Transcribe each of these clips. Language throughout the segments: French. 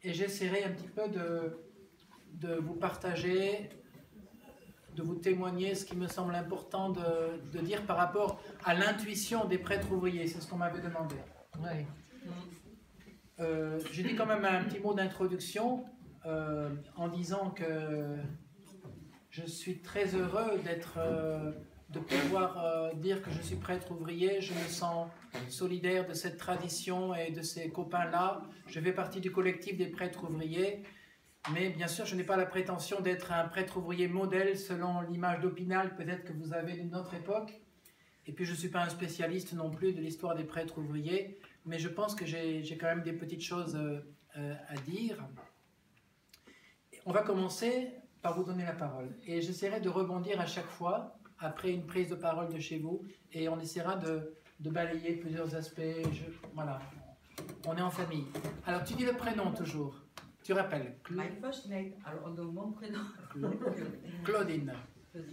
et j'essaierai un petit peu de vous partager, de vous témoigner ce qui me semble important de dire par rapport à l'intuition des prêtres ouvriers. C'est ce qu'on m'avait demandé. Oui. J'ai dit quand même un petit mot d'introduction en disant que je suis très heureux de pouvoir dire que je suis prêtre ouvrier. Je me sens solidaire de cette tradition et de ces copains-là. Je fais partie du collectif des prêtres ouvriers. Mais bien sûr, je n'ai pas la prétention d'être un prêtre ouvrier modèle selon l'image d'Opinel peut-être que vous avez d'une autre époque. Et puis je ne suis pas un spécialiste non plus de l'histoire des prêtres ouvriers, mais je pense que j'ai quand même des petites choses à dire. On va commencer par vous donner la parole. Et j'essaierai de rebondir à chaque fois, après une prise de parole de chez vous, et on essaiera de balayer plusieurs aspects. Voilà, on est en famille. Alors tu dis le prénom toujours. Tu rappelles. My first name, alors donc mon prénom. Claudine.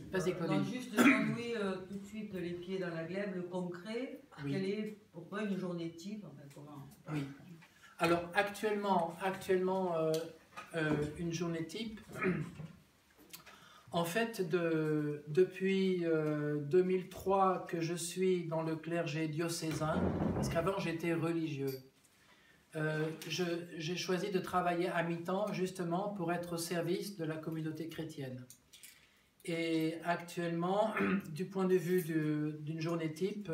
Vas-y Claudine. Non, juste de nouer tout de suite les pieds dans la glaive, le concret. Oui. Pourquoi une journée type, enfin, comment... Oui. Alors actuellement une journée type, en fait depuis 2003 que je suis dans le clergé diocésain, parce qu'avant j'étais religieux. J'ai choisi de travailler à mi-temps justement pour être au service de la communauté chrétienne. Et actuellement, du point de vue d'une journée type,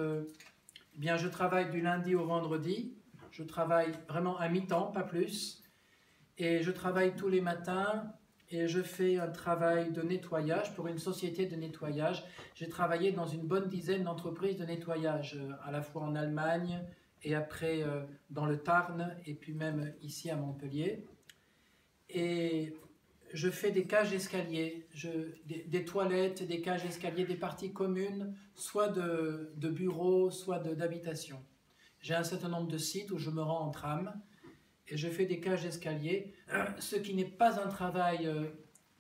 bien je travaille du lundi au vendredi. Je travaille vraiment à mi-temps, pas plus. Et je travaille tous les matins et je fais un travail de nettoyage pour une société de nettoyage. J'ai travaillé dans une bonne dizaine d'entreprises de nettoyage, à la fois en Allemagne, et après dans le Tarn, et puis même ici à Montpellier. Et je fais des cages d'escalier, des toilettes, des cages d'escalier, des parties communes, soit de bureaux, soit d'habitation. J'ai un certain nombre de sites où je me rends en tram, et je fais des cages d'escalier, ce qui n'est pas un travail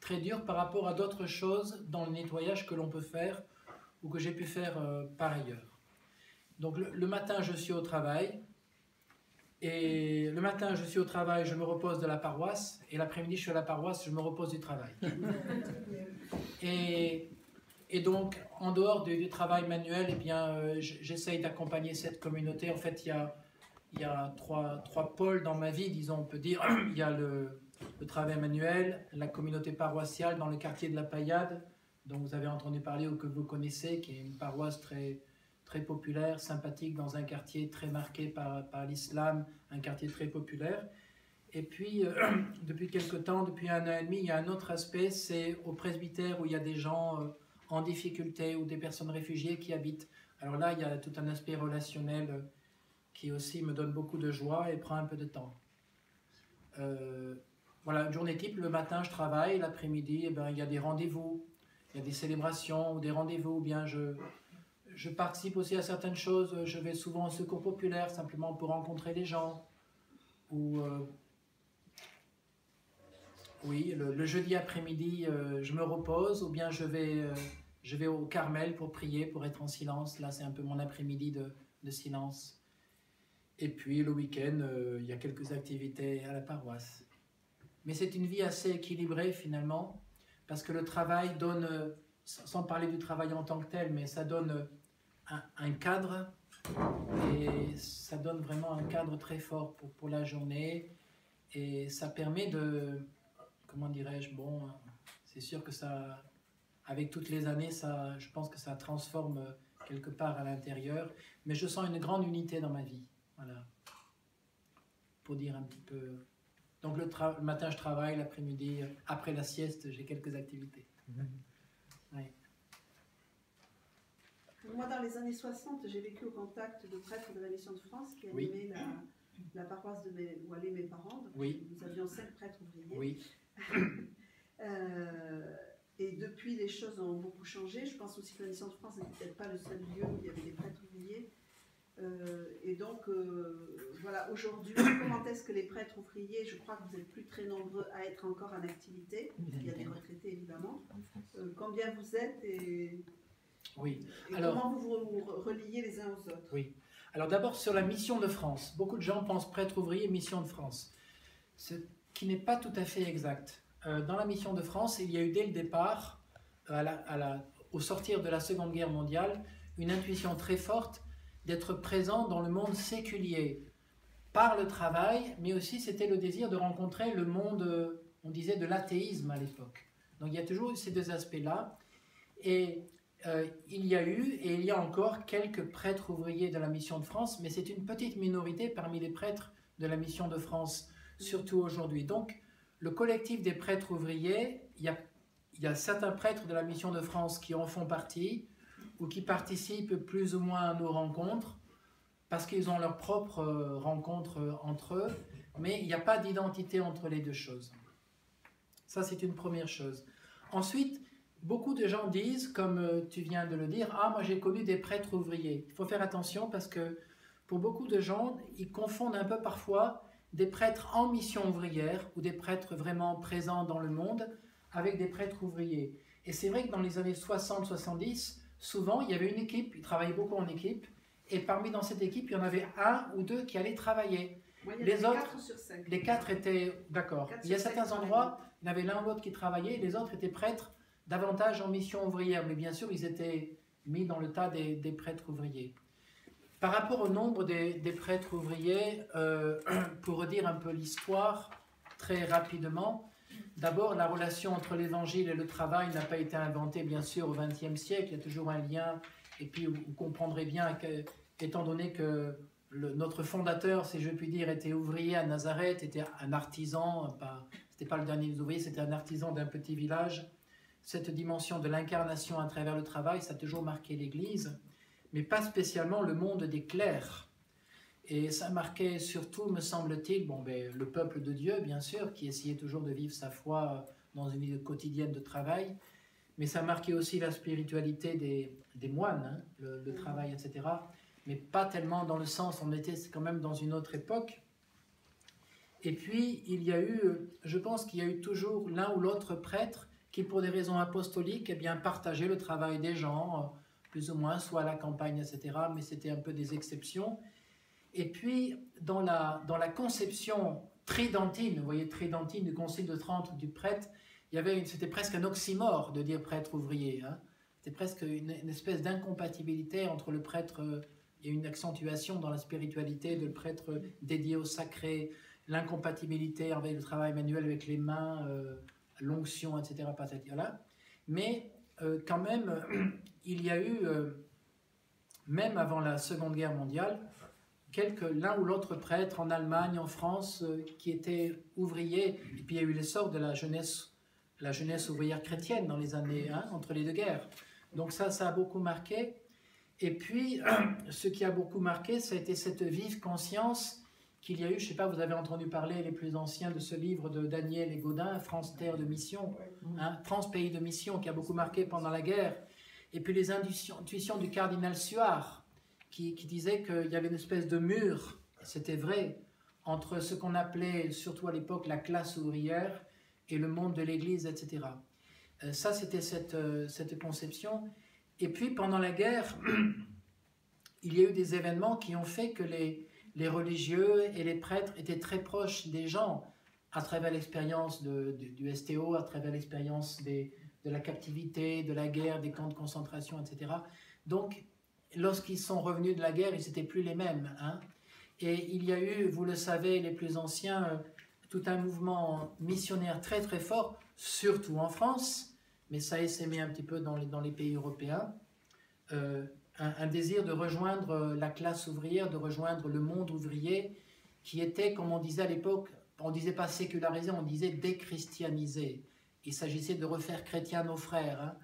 très dur par rapport à d'autres choses dans le nettoyage que l'on peut faire, ou que j'ai pu faire par ailleurs. Donc le matin, je suis au travail. Et le matin, je suis au travail, je me repose de la paroisse. Et l'après-midi, je suis à la paroisse, je me repose du travail. Et donc, en dehors du travail manuel, eh bien, j'essaye d'accompagner cette communauté. En fait, il y a trois pôles dans ma vie, disons, on peut dire. Il y a le travail manuel, la communauté paroissiale dans le quartier de la Paillade, dont vous avez entendu parler ou que vous connaissez, qui est une paroisse très populaire, sympathique, dans un quartier très marqué par l'islam, un quartier très populaire. Et puis, depuis quelque temps, depuis 1 an et demi, il y a un autre aspect, c'est au presbytère où il y a des gens en difficulté ou des personnes réfugiées qui habitent. Alors là, il y a tout un aspect relationnel qui aussi me donne beaucoup de joie et prend un peu de temps. Voilà, une journée type, le matin je travaille, l'après-midi, eh ben, il y a des rendez-vous, il y a des célébrations ou des rendez-vous, ou bien je participe aussi à certaines choses, je vais souvent au secours populaire simplement pour rencontrer les gens. Ou oui, le jeudi après-midi, je me repose, ou bien je vais au Carmel pour prier, pour être en silence. Là, c'est un peu mon après-midi de silence. Et puis le week-end, il y a quelques activités à la paroisse. Mais c'est une vie assez équilibrée finalement, parce que le travail donne, sans parler du travail en tant que tel, mais ça donne un cadre, et ça donne vraiment un cadre très fort pour la journée, et ça permet de, comment dirais-je, bon, c'est sûr que ça, avec toutes les années, ça, je pense que ça transforme quelque part à l'intérieur, mais je sens une grande unité dans ma vie, voilà, pour dire un petit peu. Donc le matin je travaille, l'après-midi, après la sieste, j'ai quelques activités. Oui. Moi, dans les années 60, j'ai vécu au contact de prêtres de la Mission de France qui animaient la paroisse où allaient mes parents. Donc, oui. Nous avions 5 prêtres ouvriers. Oui. Et depuis, les choses ont beaucoup changé. Je pense aussi que la Mission de France n'était peut-être pas le seul lieu où il y avait des prêtres ouvriers. Et donc, voilà, aujourd'hui, comment est-ce que les prêtres ouvriers, je crois que vous êtes plus très nombreux à être encore en activité, il y a des retraités évidemment, combien vous êtes et oui. Et alors, comment vous vous reliez les uns aux autres? Oui. Alors d'abord sur la Mission de France. Beaucoup de gens pensent prêtre ouvrier, Mission de France. C'est qui n'est pas tout à fait exact. Dans la mission de France, il y a eu dès le départ, au sortir de la Seconde Guerre mondiale, une intuition très forte d'être présent dans le monde séculier, par le travail, mais aussi c'était le désir de rencontrer le monde, on disait, de l'athéisme à l'époque. Donc il y a toujours eu ces deux aspects-là. Et il y a eu, et il y a encore, quelques prêtres ouvriers de la mission de France, mais c'est une petite minorité parmi les prêtres de la mission de France, surtout aujourd'hui. Donc, le collectif des prêtres ouvriers, il y a certains prêtres de la mission de France qui en font partie, ou qui participent plus ou moins à nos rencontres, parce qu'ils ont leurs propres rencontres entre eux, mais il n'y a pas d'identité entre les deux choses. Ça, c'est une première chose. Ensuite, beaucoup de gens disent, comme tu viens de le dire, « Ah, moi j'ai connu des prêtres ouvriers ». Il faut faire attention parce que pour beaucoup de gens, ils confondent un peu parfois des prêtres en mission ouvrière ou des prêtres vraiment présents dans le monde avec des prêtres ouvriers. Et c'est vrai que dans les années 60-70, souvent il y avait une équipe, ils travaillaient beaucoup en équipe, et dans cette équipe, il y en avait un ou deux qui allaient travailler. Moi, il y Les en avait autres, 4 sur 5. les 4 étaient, d'accord. Il y a certains endroits, il y en avait l'un ou l'autre qui travaillait, les autres étaient prêtres davantage en mission ouvrière, mais bien sûr, ils étaient mis dans le tas des prêtres ouvriers. Par rapport au nombre des prêtres ouvriers, pour redire un peu l'histoire, très rapidement, d'abord, la relation entre l'évangile et le travail n'a pas été inventée, bien sûr, au XXe siècle, il y a toujours un lien, et puis vous comprendrez bien qu'étant donné que notre fondateur, si je puis dire, était ouvrier à Nazareth, était un artisan, c'était pas le dernier des ouvriers, c'était un artisan d'un petit village. Cette dimension de l'incarnation à travers le travail, ça a toujours marqué l'Église, mais pas spécialement le monde des clercs. Et ça marquait surtout, me semble-t-il, le peuple de Dieu, bien sûr, qui essayait toujours de vivre sa foi dans une vie quotidienne de travail, mais ça marquait aussi la spiritualité des moines, hein, le travail, etc., mais pas tellement dans le sens, on était quand même dans une autre époque. Et puis, il y a eu, je pense qu'il y a eu toujours l'un ou l'autre prêtre qui, pour des raisons apostoliques, partageait le travail des gens, plus ou moins, soit à la campagne, etc., mais c'était un peu des exceptions. Et puis, dans la conception tridentine, vous voyez, tridentine du Concile de Trente du prêtre, c'était presque un oxymore de dire prêtre ouvrier, hein. C'était presque une espèce d'incompatibilité entre le prêtre, il y a une accentuation dans la spiritualité de le prêtre dédié au sacré, l'incompatibilité avec le travail manuel avec les mains, l'onction, etc. Voilà. Mais quand même, il y a eu, même avant la Seconde Guerre mondiale, l'un ou l'autre prêtre en Allemagne, en France, qui étaient ouvriers. Et puis il y a eu l'essor de la jeunesse ouvrière chrétienne dans les années, entre les deux guerres. Donc ça a beaucoup marqué. Et puis, ce qui a beaucoup marqué, ça a été cette vive conscience qu'il y a eu, je ne sais pas, vous avez entendu parler, les plus anciens, de ce livre de Daniel et Gaudin, France, Terre de Mission, France, Pays de Mission, qui a beaucoup marqué pendant la guerre. Et puis les intuitions du cardinal Suard, qui disait qu'il y avait une espèce de mur, c'était vrai, entre ce qu'on appelait, surtout à l'époque, la classe ouvrière et le monde de l'Église, etc. Ça, c'était cette conception. Et puis, pendant la guerre, il y a eu des événements qui ont fait que les religieux et les prêtres étaient très proches des gens à travers l'expérience du STO, à travers l'expérience de la captivité, de la guerre, des camps de concentration, etc. Donc, lorsqu'ils sont revenus de la guerre, ils n'étaient plus les mêmes, hein. Et il y a eu, vous le savez, les plus anciens, tout un mouvement missionnaire très très fort, surtout en France, mais ça a essaimé un petit peu dans les pays européens, un désir de rejoindre la classe ouvrière, de rejoindre le monde ouvrier, qui était, comme on disait à l'époque, on ne disait pas sécularisé, on disait déchristianisé. Il s'agissait de refaire chrétiens nos frères, hein.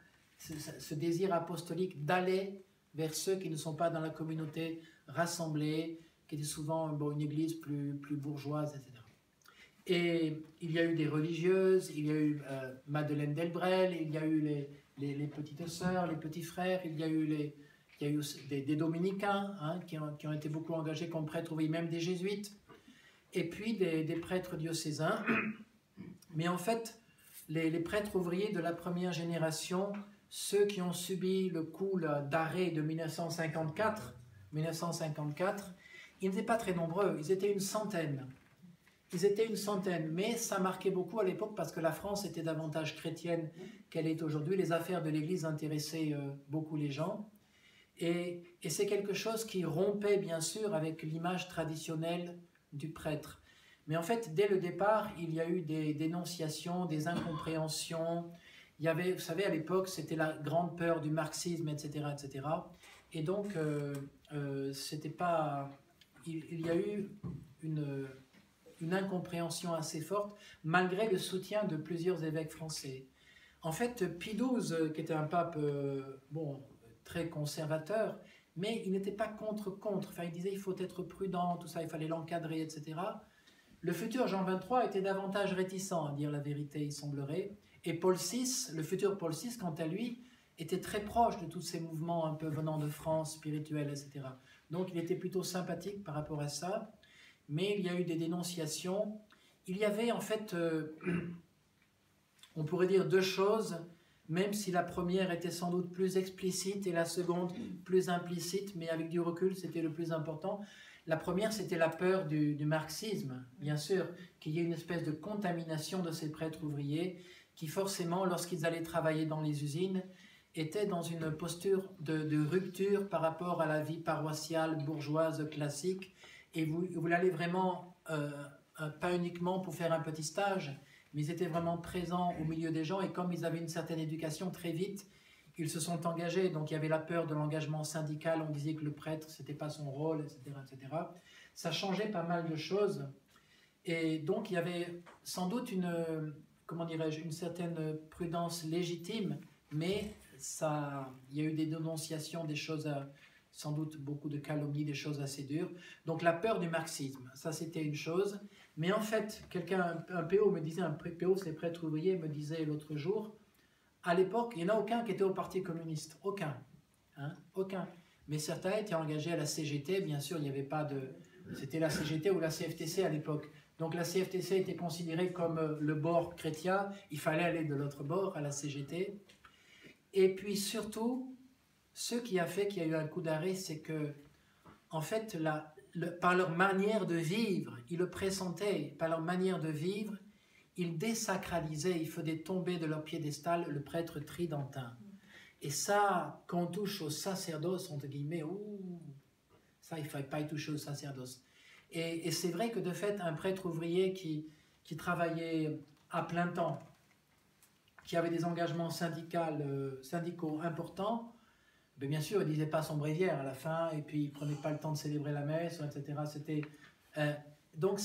Ce désir apostolique d'aller vers ceux qui ne sont pas dans la communauté rassemblée, qui était souvent une église plus bourgeoise, etc. Et il y a eu des religieuses, il y a eu Madeleine Delbrel, il y a eu les petites sœurs, les petits frères, il y a eu des dominicains, hein, qui ont été beaucoup engagés comme prêtres, oui, même des jésuites, et puis des prêtres diocésains. Mais en fait, les prêtres ouvriers de la première génération, ceux qui ont subi le coup d'arrêt de 1954, ils n'étaient pas très nombreux, ils étaient une centaine. Ils étaient une centaine, mais ça marquait beaucoup à l'époque parce que la France était davantage chrétienne qu'elle est aujourd'hui. Les affaires de l'Église intéressaient beaucoup les gens. Et c'est quelque chose qui rompait bien sûr avec l'image traditionnelle du prêtre. Mais en fait, dès le départ, il y a eu des dénonciations, des incompréhensions. Il y avait, vous savez, à l'époque, c'était la grande peur du marxisme, etc., etc. Et donc, c'était pas... Il y a eu une incompréhension assez forte, malgré le soutien de plusieurs évêques français. En fait, Pie XII, qui était un pape, très conservateur, mais il n'était pas contre. Enfin, il disait il faut être prudent, tout ça, il fallait l'encadrer, etc. Le futur Jean XXIII était davantage réticent à dire la vérité, il semblerait. Et Paul VI, le futur Paul VI, quant à lui, était très proche de tous ces mouvements un peu venant de France, spirituels, etc. Donc il était plutôt sympathique par rapport à ça. Mais il y a eu des dénonciations. Il y avait en fait, on pourrait dire deux choses, même si la première était sans doute plus explicite et la seconde plus implicite, mais avec du recul, c'était le plus important. La première, c'était la peur du marxisme, bien sûr, qu'il y ait une espèce de contamination de ces prêtres ouvriers qui forcément, lorsqu'ils allaient travailler dans les usines, étaient dans une posture de rupture par rapport à la vie paroissiale, bourgeoise, classique, et vous l'allez vraiment, pas uniquement pour faire un petit stage, mais ils étaient vraiment présents au milieu des gens, et comme ils avaient une certaine éducation, très vite, ils se sont engagés. Donc il y avait la peur de l'engagement syndical, on disait que le prêtre, ce n'était pas son rôle, etc., etc. Ça changeait pas mal de choses, et donc il y avait sans doute comment dirais-je, une certaine prudence légitime, mais il y a eu des dénonciations, des choses, sans doute beaucoup de calomnies, des choses assez dures. Donc la peur du marxisme, ça c'était une chose. Mais en fait, un PO me disait, un PO, c'est prêtre ouvrier, me disait l'autre jour, à l'époque, il n'y en a aucun qui était au Parti communiste, aucun, hein, aucun. Mais certains étaient engagés à la CGT, bien sûr, il n'y avait pas de... C'était la CGT ou la CFTC à l'époque. Donc la CFTC était considérée comme le bord chrétien, il fallait aller de l'autre bord, à la CGT. Et puis surtout, ce qui a fait qu'il y a eu un coup d'arrêt, c'est que, en fait, par leur manière de vivre, ils le pressentaient, par leur manière de vivre, ils désacralisaient, ils faisaient tomber de leur piédestal le prêtre tridentin. Et ça, quand on touche au sacerdoce, entre guillemets, ça, il ne fallait pas y toucher au sacerdoce. Et c'est vrai que de fait, un prêtre ouvrier qui travaillait à plein temps, qui avait des engagements syndicaux importants, bien sûr, il ne disait pas son bréviaire à la fin, et puis il ne prenait pas le temps de célébrer la messe, etc. Donc,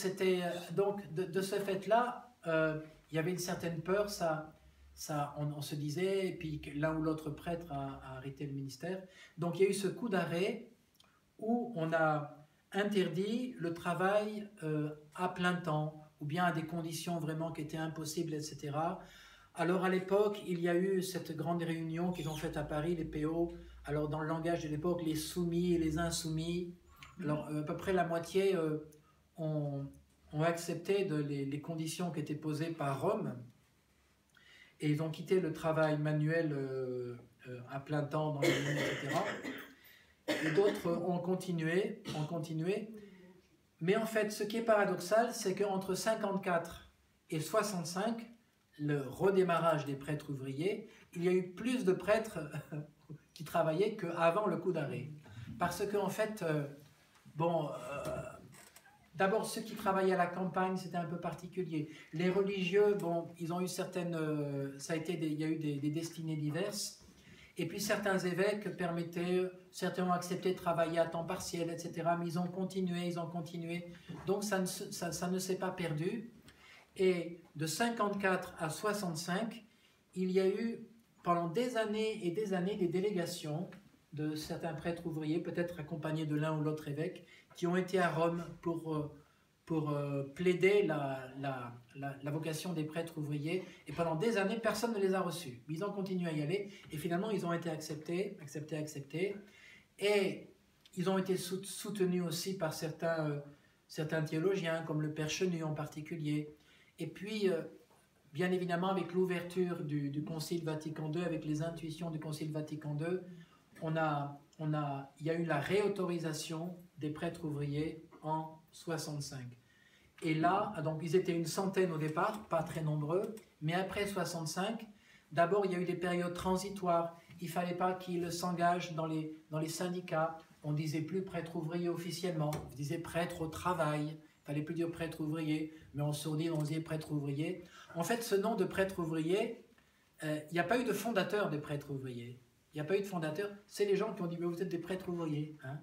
de ce fait-là, il y avait une certaine peur, on se disait, et puis l'un ou l'autre prêtre a arrêté le ministère. Donc il y a eu ce coup d'arrêt où on a interdit le travail à plein temps, ou bien à des conditions vraiment qui étaient impossibles, etc. Alors à l'époque, il y a eu cette grande réunion qu'ils ont faite à Paris, les PO, alors dans le langage de l'époque, les soumis et les insoumis. Alors à peu près la moitié ont accepté les conditions qui étaient posées par Rome, et ils ont quitté le travail manuel à plein temps dans les mines, etc. Et d'autres ont continué. Mais en fait, ce qui est paradoxal, c'est qu'entre 54 et 65, le redémarrage des prêtres ouvriers, il y a eu plus de prêtres qui travaillaient qu'avant le coup d'arrêt. Parce qu'en fait, d'abord, ceux qui travaillaient à la campagne, c'était un peu particulier. Les religieux, ils ont eu certaines... il y a eu des destinées diverses. Et puis certains évêques certains ont accepté de travailler à temps partiel, etc. Mais ils ont continué. Donc ça ne s'est pas perdu. Et de 54 à 65, il y a eu pendant des années et des années des délégations de certains prêtres ouvriers, peut-être accompagnés de l'un ou l'autre évêque, qui ont été à Rome pour plaider la vocation des prêtres ouvriers. Et pendant des années, personne ne les a reçus. Ils ont continué à y aller, et finalement, ils ont été acceptés. Et ils ont été soutenus aussi par certains théologiens, comme le Père Chenu en particulier. Et puis, bien évidemment, avec l'ouverture du Concile Vatican II, avec les intuitions du Concile Vatican II, il y a eu la réautorisation des prêtres ouvriers en 65. Et là, donc ils étaient une centaine au départ, pas très nombreux, mais après 65, d'abord il y a eu des périodes transitoires. Il ne fallait pas qu'ils s'engagent dans les syndicats. On ne disait plus prêtre ouvrier officiellement, on disait prêtre au travail. Il ne fallait plus dire prêtre ouvrier, mais en sourdine on disait prêtre ouvrier. En fait, ce nom de prêtre ouvrier, il n'y a pas eu de fondateur des prêtres ouvriers. Il n'y a pas eu de fondateur. C'est les gens qui ont dit, mais vous êtes des prêtres ouvriers. Hein.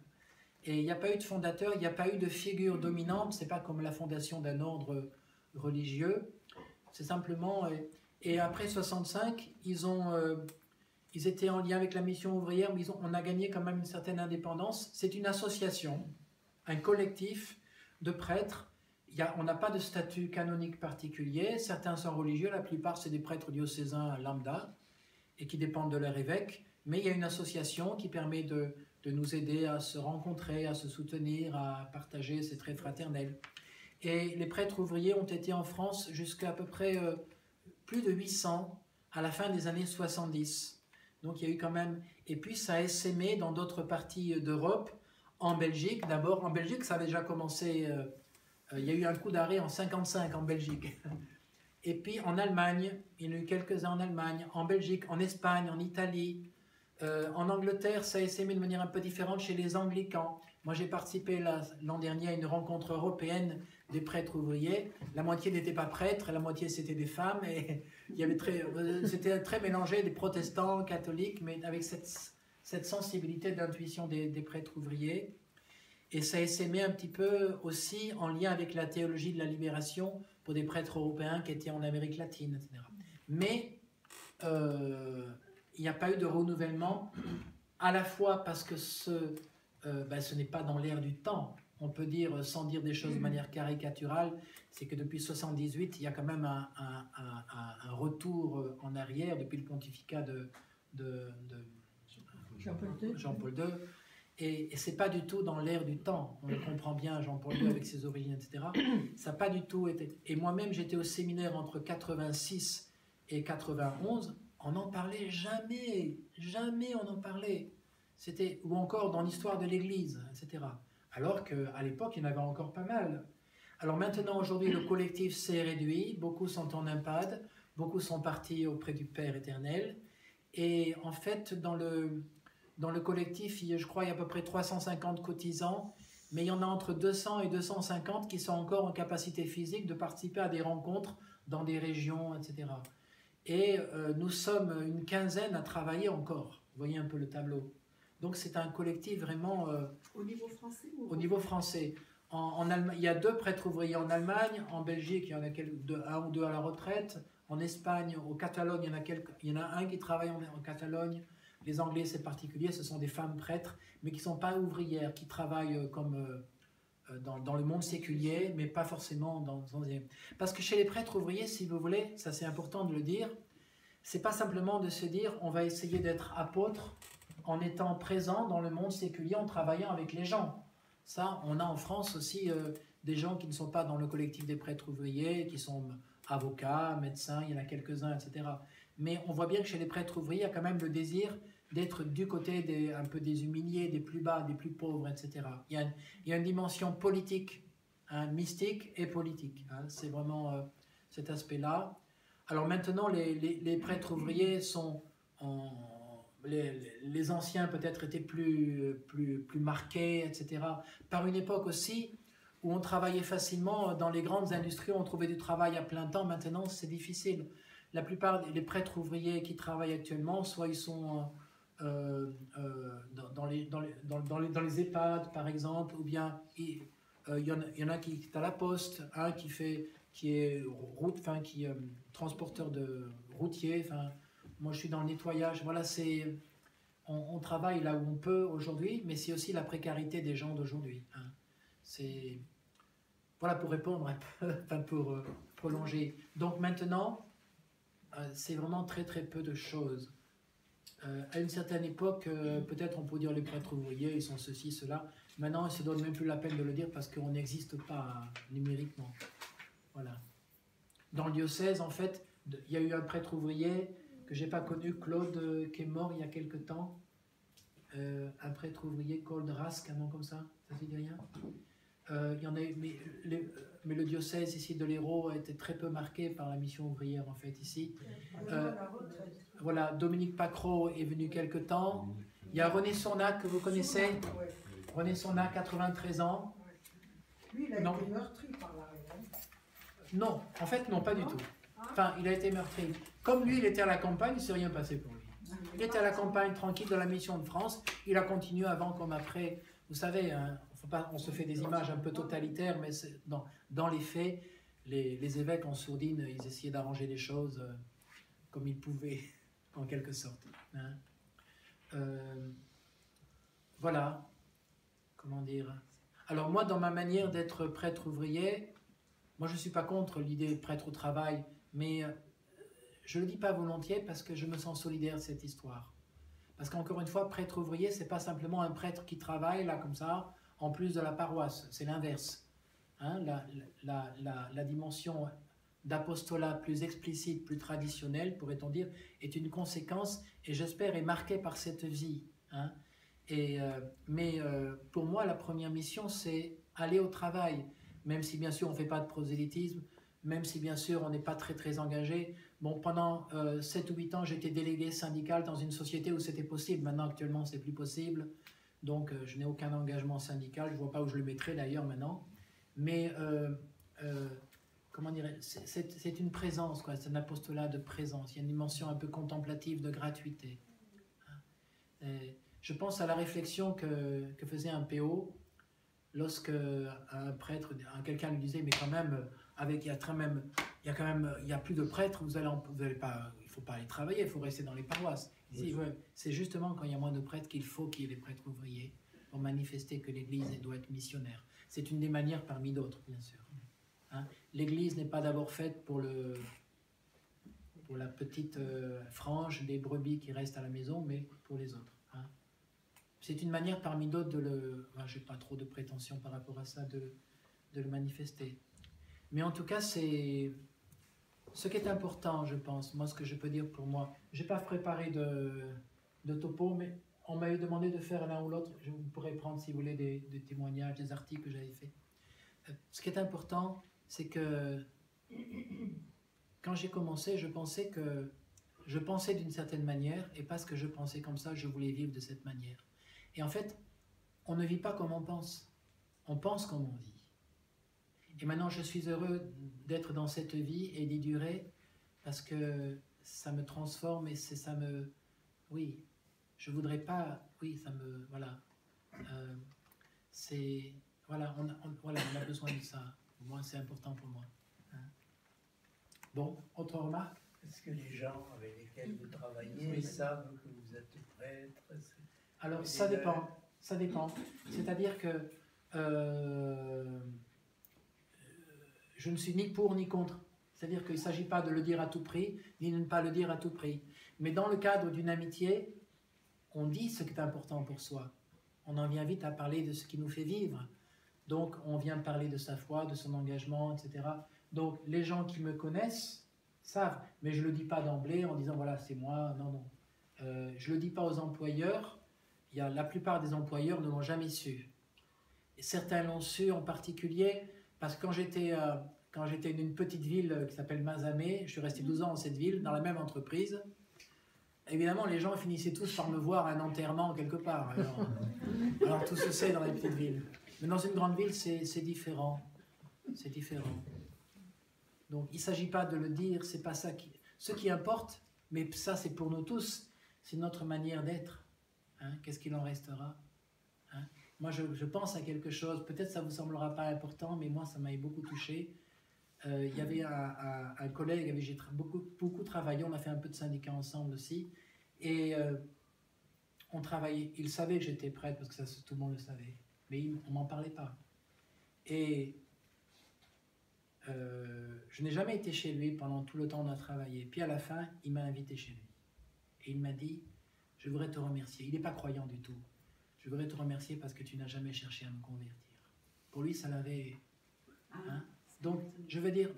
Et il n'y a pas eu de fondateur, il n'y a pas eu de figure dominante. Ce n'est pas comme la fondation d'un ordre religieux. C'est simplement... Et après 65, ils étaient en lien avec la mission ouvrière, mais on a gagné quand même une certaine indépendance. C'est une association, un collectif de prêtres. On n'a pas de statut canonique particulier. Certains sont religieux, la plupart c'est des prêtres diocésains lambda et qui dépendent de leur évêque. Mais il y a une association qui permet de nous aider à se rencontrer, à se soutenir, à partager, c'est très fraternel. Et les prêtres ouvriers ont été en France jusqu'à peu près plus de 800 à la fin des années 70. Donc il y a eu quand même... Et puis ça a essaimé dans d'autres parties d'Europe, en Belgique. D'abord, en Belgique, ça avait déjà commencé... il y a eu un coup d'arrêt en 55 en Belgique. Et puis en Allemagne, il y en a eu quelques-uns en Allemagne, en Belgique, en Espagne, en Italie. En Angleterre, ça a essaimé de manière un peu différente chez les anglicans. Moi, j'ai participé l'an dernier à une rencontre européenne des prêtres ouvriers. La moitié n'était pas prêtres, la moitié c'était des femmes. Et c'était très mélangé, des protestants, catholiques, mais avec cette sensibilité d'intuition des prêtres ouvriers. Et ça a essaimé un petit peu aussi en lien avec la théologie de la libération pour des prêtres européens qui étaient en Amérique latine, etc. Mais il n'y a pas eu de renouvellement, à la fois parce que ce n'est pas dans l'air du temps. On peut dire, sans dire des choses de manière caricaturale, c'est que depuis 78, il y a quand même un retour en arrière depuis le pontificat de Jean-Paul II. Et ce n'est pas du tout dans l'air du temps. On le comprend bien, Jean-Paul II avec ses origines, etc. Ça n'a pas du tout été... Et moi-même, j'étais au séminaire entre 86 et 91. On n'en parlait jamais. Jamais on en parlait. Ou encore dans l'histoire de l'Église, etc. Alors qu'à l'époque, il y en avait encore pas mal. Alors maintenant, aujourd'hui, le collectif s'est réduit. Beaucoup sont en EHPAD. Beaucoup sont partis auprès du Père éternel. Et en fait, dans le collectif, je crois, il y a à peu près 350 cotisants, mais il y en a entre 200 et 250 qui sont encore en capacité physique de participer à des rencontres dans des régions, etc. Et nous sommes une quinzaine à travailler encore. Vous voyez un peu le tableau. Donc c'est un collectif vraiment... au niveau français au niveau français. En Allemagne, il y a 2 prêtres ouvriers en Allemagne, en Belgique, il y en a un ou deux à la retraite, en Espagne, au Catalogne, il y en a un qui travaille en Catalogne. Les Anglais, c'est particulier, ce sont des femmes prêtres, mais qui ne sont pas ouvrières, qui travaillent comme dans le monde séculier, mais pas forcément dans... Parce que chez les prêtres ouvriers, si vous voulez, ça c'est important de le dire, c'est pas simplement de se dire on va essayer d'être apôtre en étant présent dans le monde séculier, en travaillant avec les gens. Ça, on a en France aussi des gens qui ne sont pas dans le collectif des prêtres ouvriers, qui sont avocats, médecins, il y en a quelques-uns, etc. Mais on voit bien que chez les prêtres ouvriers, il y a quand même le désir d'être du côté un peu des humiliés, des plus bas, des plus pauvres, etc. Il y a une dimension politique, hein, mystique et politique. Hein, c'est vraiment cet aspect-là. Alors maintenant, les prêtres ouvriers sont... Les anciens peut-être étaient plus marqués, etc. Par une époque aussi où on travaillait facilement dans les grandes industries, on trouvait du travail à plein temps. Maintenant, c'est difficile. La plupart des prêtres ouvriers qui travaillent actuellement, soit ils sont dans les EHPAD, par exemple, ou bien il y en a qui est à la poste, un qui est transporteur de routier. Enfin, moi, je suis dans le nettoyage. Voilà, on travaille là où on peut aujourd'hui, mais c'est aussi la précarité des gens d'aujourd'hui. Hein. C'est voilà pour répondre un peu, enfin pour prolonger. Donc maintenant, c'est vraiment très très peu de choses. À une certaine époque, peut-être on peut dire les prêtres ouvriers, ils sont ceci, cela. Maintenant, il ne se donne même plus la peine de le dire parce qu'on n'existe pas numériquement. Voilà. Dans le diocèse, en fait, il y a eu un prêtre ouvrier que je n'ai pas connu, Claude, qui est mort il y a quelque temps. Un prêtre ouvrier, Claude Rask, un nom comme ça, ça ne dit rien. Il y en a eu, mais mais le diocèse ici de l'Hérault a été très peu marqué par la mission ouvrière, en fait, ici. Voilà, Dominique Pacreau est venu quelque temps. Il y a René Sournac, que vous connaissez. René Sournac, 93 ans. Lui, il a été meurtri par la reine. Non, en fait, non, pas du tout. Enfin, il a été meurtri. Comme lui, il était à la campagne, il ne s'est rien passé pour lui. Il était à la campagne, tranquille, de la mission de France. Il a continué avant comme après. Vous savez, hein, on se fait des images un peu totalitaires, mais dans les faits, les évêques en sourdine, ils essayaient d'arranger les choses comme ils pouvaient, en quelque sorte. Hein. Voilà. Comment dire? Alors moi, dans ma manière d'être prêtre ouvrier, moi je ne suis pas contre l'idée de prêtre au travail, mais je ne le dis pas volontiers parce que je me sens solidaire de cette histoire. Parce qu'encore une fois, prêtre ouvrier, ce n'est pas simplement un prêtre qui travaille là comme ça, en plus de la paroisse, c'est l'inverse. Hein, la dimension d'apostolat plus explicite, plus traditionnelle, pourrait-on dire, est une conséquence, et j'espère est marquée par cette vie. Hein. Mais pour moi, la première mission, c'est aller au travail, même si bien sûr on ne fait pas de prosélytisme, même si bien sûr on n'est pas très engagé. Bon, pendant 7 ou 8 ans, j'étais délégué syndical dans une société où c'était possible. Maintenant, actuellement, c'est plus possible. Donc, je n'ai aucun engagement syndical. Je ne vois pas où je le mettrai d'ailleurs maintenant. Mais, comment dirais-je, c'est une présence, quoi. C'est un apostolat de présence. Il y a une dimension un peu contemplative de gratuité. Je pense à la réflexion que faisait un PO lorsque un prêtre, quelqu'un lui disait, mais quand même, il y a plus de prêtres, vous allez pas, il ne faut pas aller travailler, il faut rester dans les paroisses. Oui. Ouais, c'est justement quand il y a moins de prêtres qu'il faut qu'il y ait des prêtres ouvriers pour manifester que l'Église doit être missionnaire. C'est une des manières parmi d'autres, bien sûr. Hein? L'Église n'est pas d'abord faite pour la petite frange des brebis qui restent à la maison, mais pour les autres. Hein? C'est une manière parmi d'autres je n'ai pas trop de prétention par rapport à ça, de le manifester. Mais en tout cas, c'est ce qui est important, je pense. Moi, ce que je peux dire pour moi, je n'ai pas préparé de topo, mais on m'avait demandé de faire l'un ou l'autre. Je pourrais prendre, si vous voulez, des témoignages, des articles que j'avais faits. Ce qui est important, c'est que quand j'ai commencé, je pensais d'une certaine manière, et parce que je pensais comme ça, je voulais vivre de cette manière. Et en fait, on ne vit pas comme on pense comme on vit. Et maintenant, je suis heureux d'être dans cette vie et d'y durer parce que ça me transforme et oui, je voudrais pas, oui, voilà. Voilà, on a besoin de ça. Moi, c'est important pour moi. Hein. Bon, autre remarque? Est-ce que les gens avec lesquels vous travaillez savent que vous êtes prêtre? Alors, ça dépend. C'est-à-dire que je ne suis ni pour ni contre. C'est-à-dire qu'il ne s'agit pas de le dire à tout prix, ni de ne pas le dire à tout prix. Mais dans le cadre d'une amitié, on dit ce qui est important pour soi. On en vient vite à parler de ce qui nous fait vivre. Donc, on vient parler de sa foi, de son engagement, etc. Donc, les gens qui me connaissent savent. Mais je ne le dis pas d'emblée en disant, voilà, c'est moi. Non. Je ne le dis pas aux employeurs. La plupart des employeurs ne l'ont jamais su. Et certains l'ont su en particulier parce que quand j'étais dans une petite ville qui s'appelle Mazamet, je suis resté 12 ans dans cette ville, dans la même entreprise. Évidemment, les gens finissaient tous par me voir à un enterrement quelque part. Alors tout se sait dans les petites villes. Mais dans une grande ville, c'est différent. C'est différent. Donc il ne s'agit pas de le dire, c'est pas ça ce qui importe, mais ça c'est pour nous tous, c'est notre manière d'être. Hein, qu'est-ce qu'il en restera? Hein? Moi, je pense à quelque chose, peut-être ça ne vous semblera pas important, mais moi, ça m'avait beaucoup touché. Il y avait un collègue avec qui j'ai beaucoup travaillé, on a fait un peu de syndicat ensemble aussi, et on travaillait, il savait que j'étais prêtre, parce que ça, tout le monde le savait, mais on ne m'en parlait pas. Et je n'ai jamais été chez lui pendant tout le temps où on a travaillé. Puis à la fin, il m'a invité chez lui. Et il m'a dit, je voudrais te remercier. Il n'est pas croyant du tout. Je voudrais te remercier parce que tu n'as jamais cherché à me convertir. Pour lui, ça l'avait... Hein? Donc, je veux dire,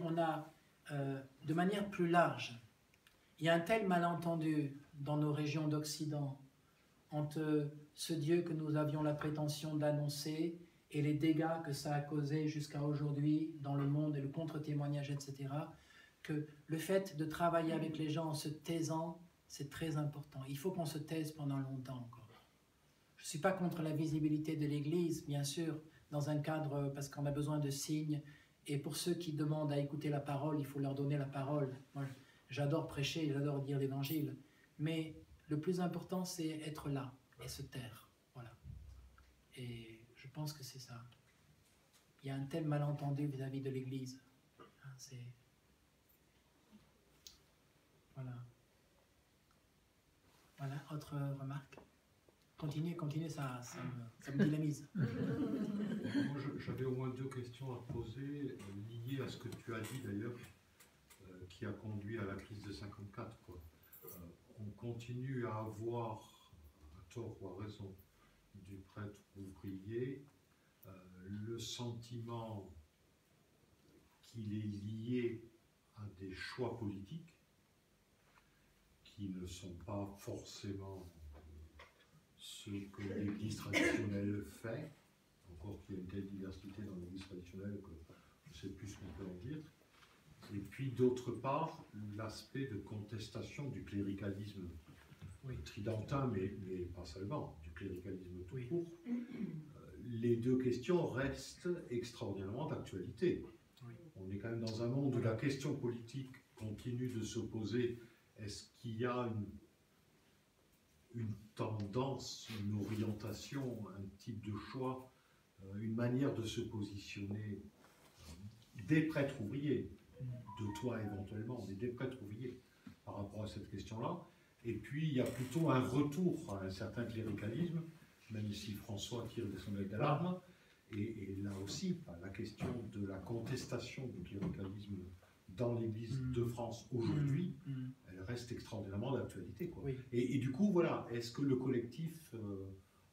on a, de manière plus large, il y a un tel malentendu dans nos régions d'Occident entre ce Dieu que nous avions la prétention d'annoncer et les dégâts que ça a causé jusqu'à aujourd'hui dans le monde et le contre-témoignage, etc., que le fait de travailler avec les gens en se taisant, c'est très important. Il faut qu'on se taise pendant longtemps encore. Je ne suis pas contre la visibilité de l'Église, bien sûr, dans un cadre, parce qu'on a besoin de signes. Et pour ceux qui demandent à écouter la parole, il faut leur donner la parole. Moi, j'adore prêcher, j'adore dire l'Évangile. Mais le plus important, c'est être là et se taire. Voilà. Et je pense que c'est ça. Il y a un tel malentendu vis-à-vis de l'Église. C'est... Voilà. Voilà, autre remarque. Continuez, ça me dynamise. Moi, j'avais au moins 2 questions à poser, liées à ce que tu as dit d'ailleurs, qui a conduit à la crise de 54. Quoi. On continue à avoir, à tort ou à raison, du prêtre ouvrier, le sentiment qu'il est lié à des choix politiques qui ne sont pas forcément ce que l'Église traditionnelle fait, encore qu'il y a une telle diversité dans l'Église traditionnelle que je ne sais plus ce qu'on peut en dire. Et puis d'autre part, l'aspect de contestation du cléricalisme tridentin, mais pas seulement, du cléricalisme tout court. Les 2 questions restent extraordinairement d'actualité. On est quand même dans un monde où la question politique continue de s'opposer. Est-ce qu'il y a une tendance, une orientation, un type de choix, une manière de se positionner des prêtres ouvriers, de toi éventuellement, mais des prêtres ouvriers par rapport à cette question-là. Et puis il y a plutôt un retour à un certain cléricalisme, même si François tire des sonnettes d'alarme. Et là aussi, la question de la contestation du cléricalisme dans l'Église de France aujourd'hui, elle reste extraordinairement d'actualité. Et du coup, voilà, est-ce que le collectif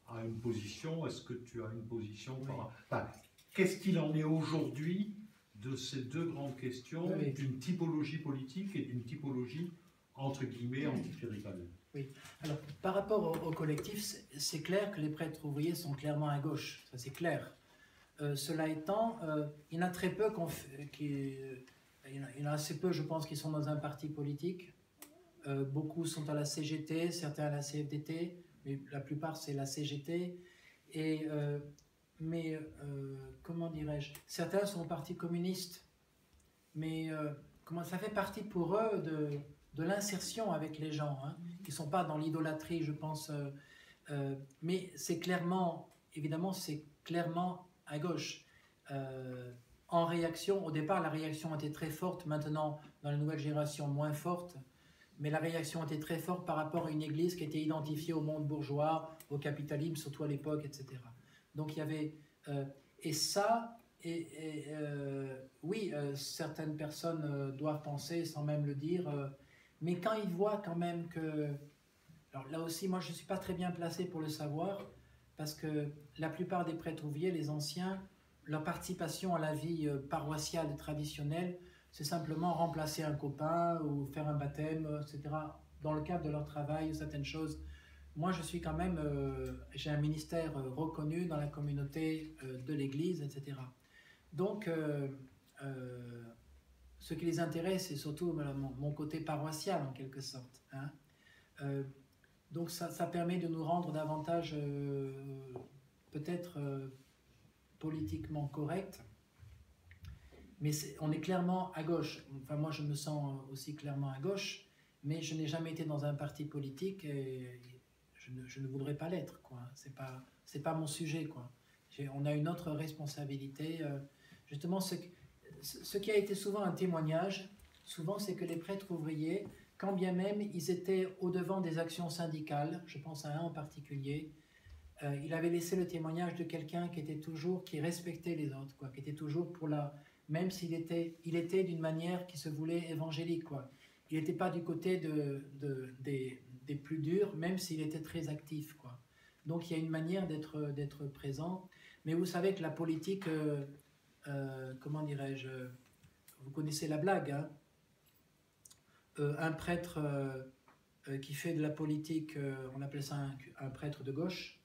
a une position? Est-ce que tu as une position qu'est-ce qu'il en est aujourd'hui de ces 2 grandes questions, d'une typologie politique et d'une typologie, entre guillemets, anticléricale? Oui. Alors, par rapport au collectif, c'est clair que les prêtres ouvriers sont clairement à gauche, ça c'est clair. Cela étant, il y en a très peu il y en a assez peu, je pense, qui sont dans un parti politique. Beaucoup sont à la CGT, certains à la CFDT, mais la plupart c'est la CGT. Mais comment dirais-je, certains sont au Parti communiste, mais ça fait partie pour eux de l'insertion avec les gens, qui ne sont pas dans l'idolâtrie, je pense. Mais c'est clairement, évidemment, c'est clairement à gauche. En réaction, au départ, la réaction était très forte, maintenant, dans la nouvelle génération, moins forte, mais la réaction était très forte par rapport à une église qui était identifiée au monde bourgeois, au capitalisme, surtout à l'époque, etc. Donc il y avait... certaines personnes doivent penser, sans même le dire, mais quand ils voient quand même que... Alors là aussi, moi, je ne suis pas très bien placé pour le savoir, parce que la plupart des prêtres ouvriers, les anciens, leur participation à la vie paroissiale traditionnelle, c'est simplement remplacer un copain ou faire un baptême, etc. Dans le cadre de leur travail ou certaines choses. Moi, je suis quand même, j'ai un ministère reconnu dans la communauté de l'Église, etc. Donc, ce qui les intéresse, c'est surtout mon côté paroissial, en quelque sorte. Donc, ça permet de nous rendre davantage, peut-être, politiquement correct, mais on est clairement à gauche. Enfin, moi, je me sens aussi clairement à gauche, mais je n'ai jamais été dans un parti politique et je ne voudrais pas l'être, quoi. C'est pas mon sujet, quoi. On a une autre responsabilité. Justement, ce qui a été souvent un témoignage, souvent, c'est que les prêtres ouvriers, quand bien même ils étaient au-devant des actions syndicales, je pense à un en particulier, il avait laissé le témoignage de quelqu'un qui respectait les autres, quoi, qui était toujours pour même s'il était d'une manière qui se voulait évangélique, quoi. Il n'était pas du côté des plus durs, même s'il était très actif, quoi. Donc il y a une manière d'être présent. Mais vous savez que la politique, comment dirais-je, vous connaissez la blague, hein, un prêtre qui fait de la politique, on appelle ça un prêtre de gauche,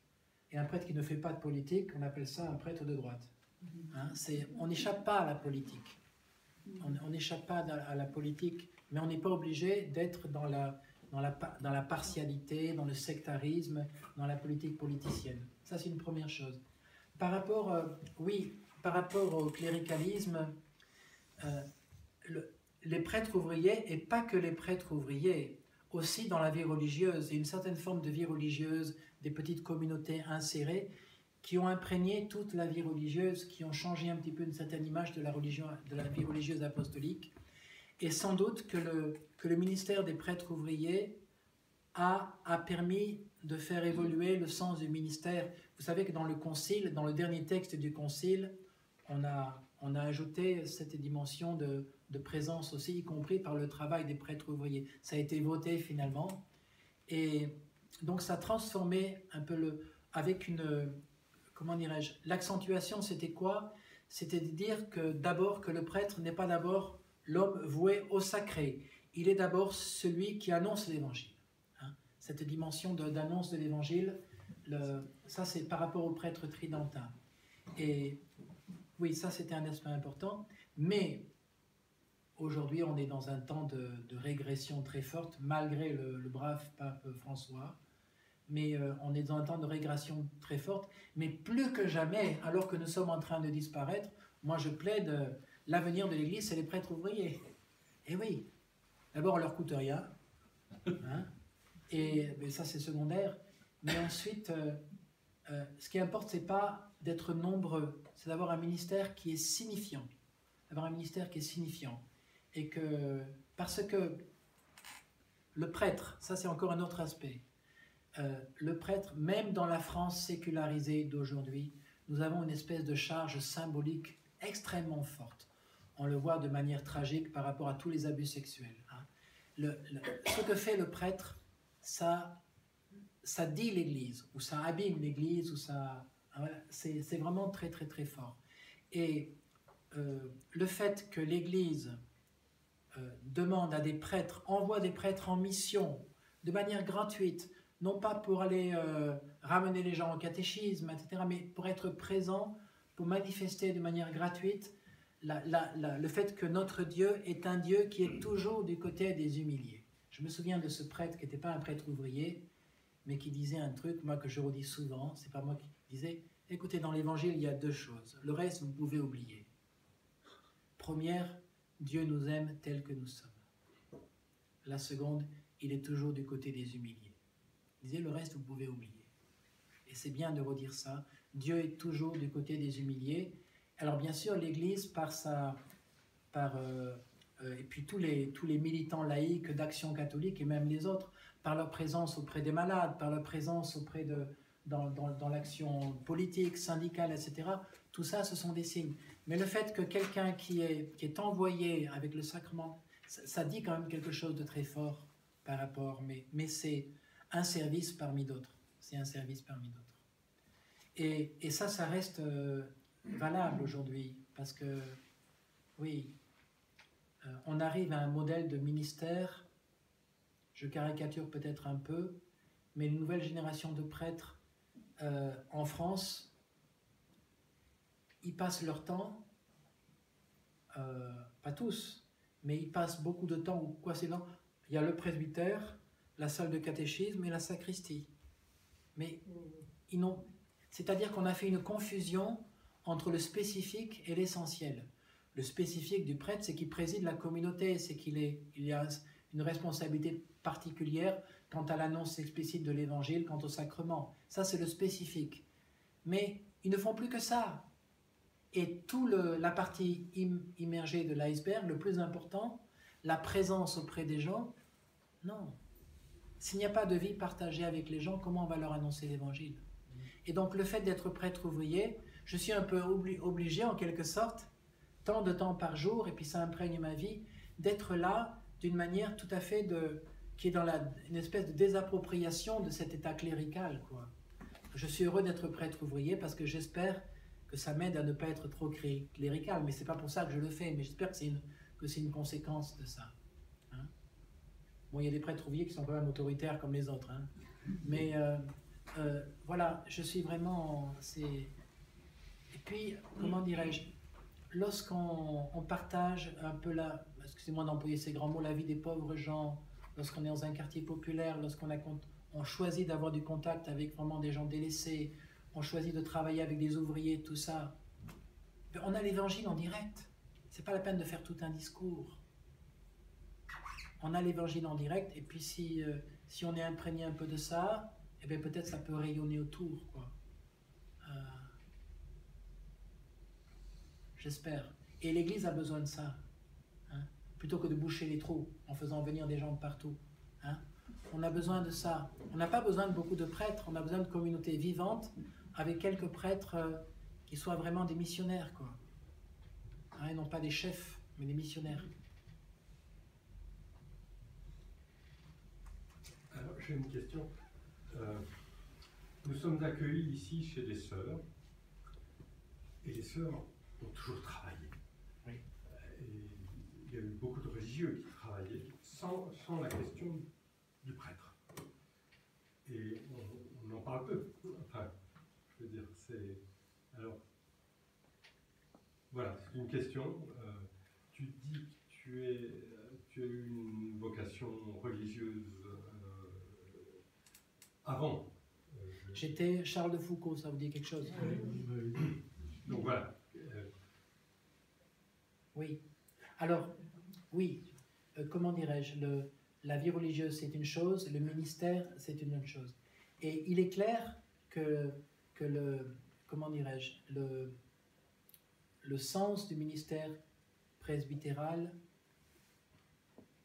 Et un prêtre qui ne fait pas de politique, on appelle ça un prêtre de droite. Hein, on n'échappe pas à la politique. On n'échappe pas à la politique, mais on n'est pas obligé d'être dans la partialité, dans le sectarisme, dans la politique politicienne. Ça, c'est une première chose. Par rapport au cléricalisme, les prêtres ouvriers, et pas que les prêtres ouvriers, aussi dans la vie religieuse, et une certaine forme de vie religieuse, des petites communautés insérées, qui ont imprégné toute la vie religieuse, qui ont changé un petit peu une certaine image de la vie religieuse apostolique. Et sans doute que le ministère des prêtres ouvriers a permis de faire évoluer le sens du ministère. Vous savez que dans le concile, dans le dernier texte du concile, on a ajouté cette dimension de présence aussi, y compris par le travail des prêtres ouvriers. Ça a été voté finalement. Et donc ça a transformé un peu avec une... Comment dirais-je? L'accentuation, c'était quoi? C'était de dire que d'abord, que le prêtre n'est pas d'abord l'homme voué au sacré. Il est d'abord celui qui annonce l'évangile. Hein? Cette dimension d'annonce de l'évangile, ça c'est par rapport au prêtre tridentin. Et oui, ça c'était un aspect important. Mais aujourd'hui, on est dans un temps de régression très forte, malgré le brave pape François. Mais on est dans un temps de régression très forte. Mais plus que jamais, alors que nous sommes en train de disparaître, moi je plaide, l'avenir de l'Église, c'est les prêtres ouvriers. Et oui, d'abord on leur coûte rien, hein, mais ça c'est secondaire. Mais ensuite, ce qui importe, c'est pas d'être nombreux, c'est d'avoir un ministère qui est signifiant. D'avoir un ministère qui est signifiant. Et parce que le prêtre, ça c'est encore un autre aspect. Le prêtre, même dans la France sécularisée d'aujourd'hui, nous avons une espèce de charge symbolique extrêmement forte. On le voit de manière tragique par rapport à tous les abus sexuels. Hein. Ce que fait le prêtre, ça dit l'Église, ou ça abîme l'Église, ou ça, c'est vraiment très très très fort. Et le fait que l'Église demande à des prêtres, envoie des prêtres en mission de manière gratuite, non pas pour aller ramener les gens au catéchisme, etc., mais pour être présent, pour manifester de manière gratuite le fait que notre Dieu est un Dieu qui est toujours du côté des humiliés. Je me souviens de ce prêtre qui n'était pas un prêtre ouvrier, mais qui disait un truc, moi que je redis souvent, c'est pas moi qui disais, écoutez, dans l'Évangile, il y a deux choses. Le reste, vous pouvez oublier. Première, Dieu nous aime tels que nous sommes. La seconde, il est toujours du côté des humiliés. Il disait, le reste, vous pouvez oublier. Et c'est bien de redire ça. Dieu est toujours du côté des humiliés. Alors bien sûr, l'Église, et puis tous les militants laïcs d'Action catholique, et même les autres, par leur présence auprès des malades, par leur présence dans l'action politique, syndicale, etc., tout ça, ce sont des signes. Mais le fait que quelqu'un qui est envoyé avec le sacrement, ça dit quand même quelque chose de très fort par rapport, mais c'est un service parmi d'autres. C'est un service parmi d'autres. Et ça reste valable aujourd'hui, parce que, oui, on arrive à un modèle de ministère, je caricature peut-être un peu, mais une nouvelle génération de prêtres en France, ils passent leur temps, pas tous, mais ils passent beaucoup de temps, ou quoi c'est non, il y a le presbytère, la salle de catéchisme et la sacristie. Mais c'est-à-dire qu'on a fait une confusion entre le spécifique et l'essentiel. Le spécifique du prêtre, c'est qu'il préside la communauté, c'est il a une responsabilité particulière quant à l'annonce explicite de l'évangile, quant au sacrement. Ça, c'est le spécifique. Mais ils ne font plus que ça. Et toute la partie immergée de l'iceberg, le plus important, la présence auprès des gens, non. S'il n'y a pas de vie partagée avec les gens, comment on va leur annoncer l'évangile? Et donc le fait d'être prêtre ouvrier, je suis un peu obligé en quelque sorte, tant de temps par jour, et puis ça imprègne ma vie, d'être là d'une manière tout à fait qui est dans une espèce de désappropriation de cet état clérical, quoi. Je suis heureux d'être prêtre ouvrier parce que j'espère que ça m'aide à ne pas être trop clérical, mais c'est pas pour ça que je le fais, mais j'espère que c'est une conséquence de ça. Hein? Bon, il y a des prêtres ouvriers qui sont quand même autoritaires comme les autres, hein. Mais voilà, je suis vraiment... Et puis, comment dirais-je, lorsqu'on partage un peu excusez-moi d'employer ces grands mots, la vie des pauvres gens, lorsqu'on est dans un quartier populaire, on choisit d'avoir du contact avec vraiment des gens délaissés, on choisit de travailler avec des ouvriers, tout ça, on a l'évangile en direct. C'est pas la peine de faire tout un discours. On a l'évangile en direct, et puis si on est imprégné un peu de ça, eh bien peut-être ça peut rayonner autour, quoi. J'espère. Et l'Église a besoin de ça, hein, plutôt que de boucher les trous en faisant venir des gens de partout. Hein. On a besoin de ça. On n'a pas besoin de beaucoup de prêtres, on a besoin de communautés vivantes avec quelques prêtres qui soient vraiment des missionnaires, quoi. Hein, et non pas des chefs, mais des missionnaires. Alors, j'ai une question. Nous sommes accueillis ici chez des sœurs, et les sœurs ont toujours travaillé. Oui. Et il y a eu beaucoup de religieux qui travaillaient sans la question du prêtre. Et on en parle peu. Enfin, je veux dire, c'est... Alors, voilà, c'est une question. Tu dis que tu as eu une vocation religieuse avant. J'étais Charles de Foucault, ça vous dit quelque chose? Donc voilà. Oui. Alors, oui, comment dirais-je, la vie religieuse c'est une chose, le ministère c'est une autre chose. Et il est clair que comment dirais-je, le sens du ministère presbytéral,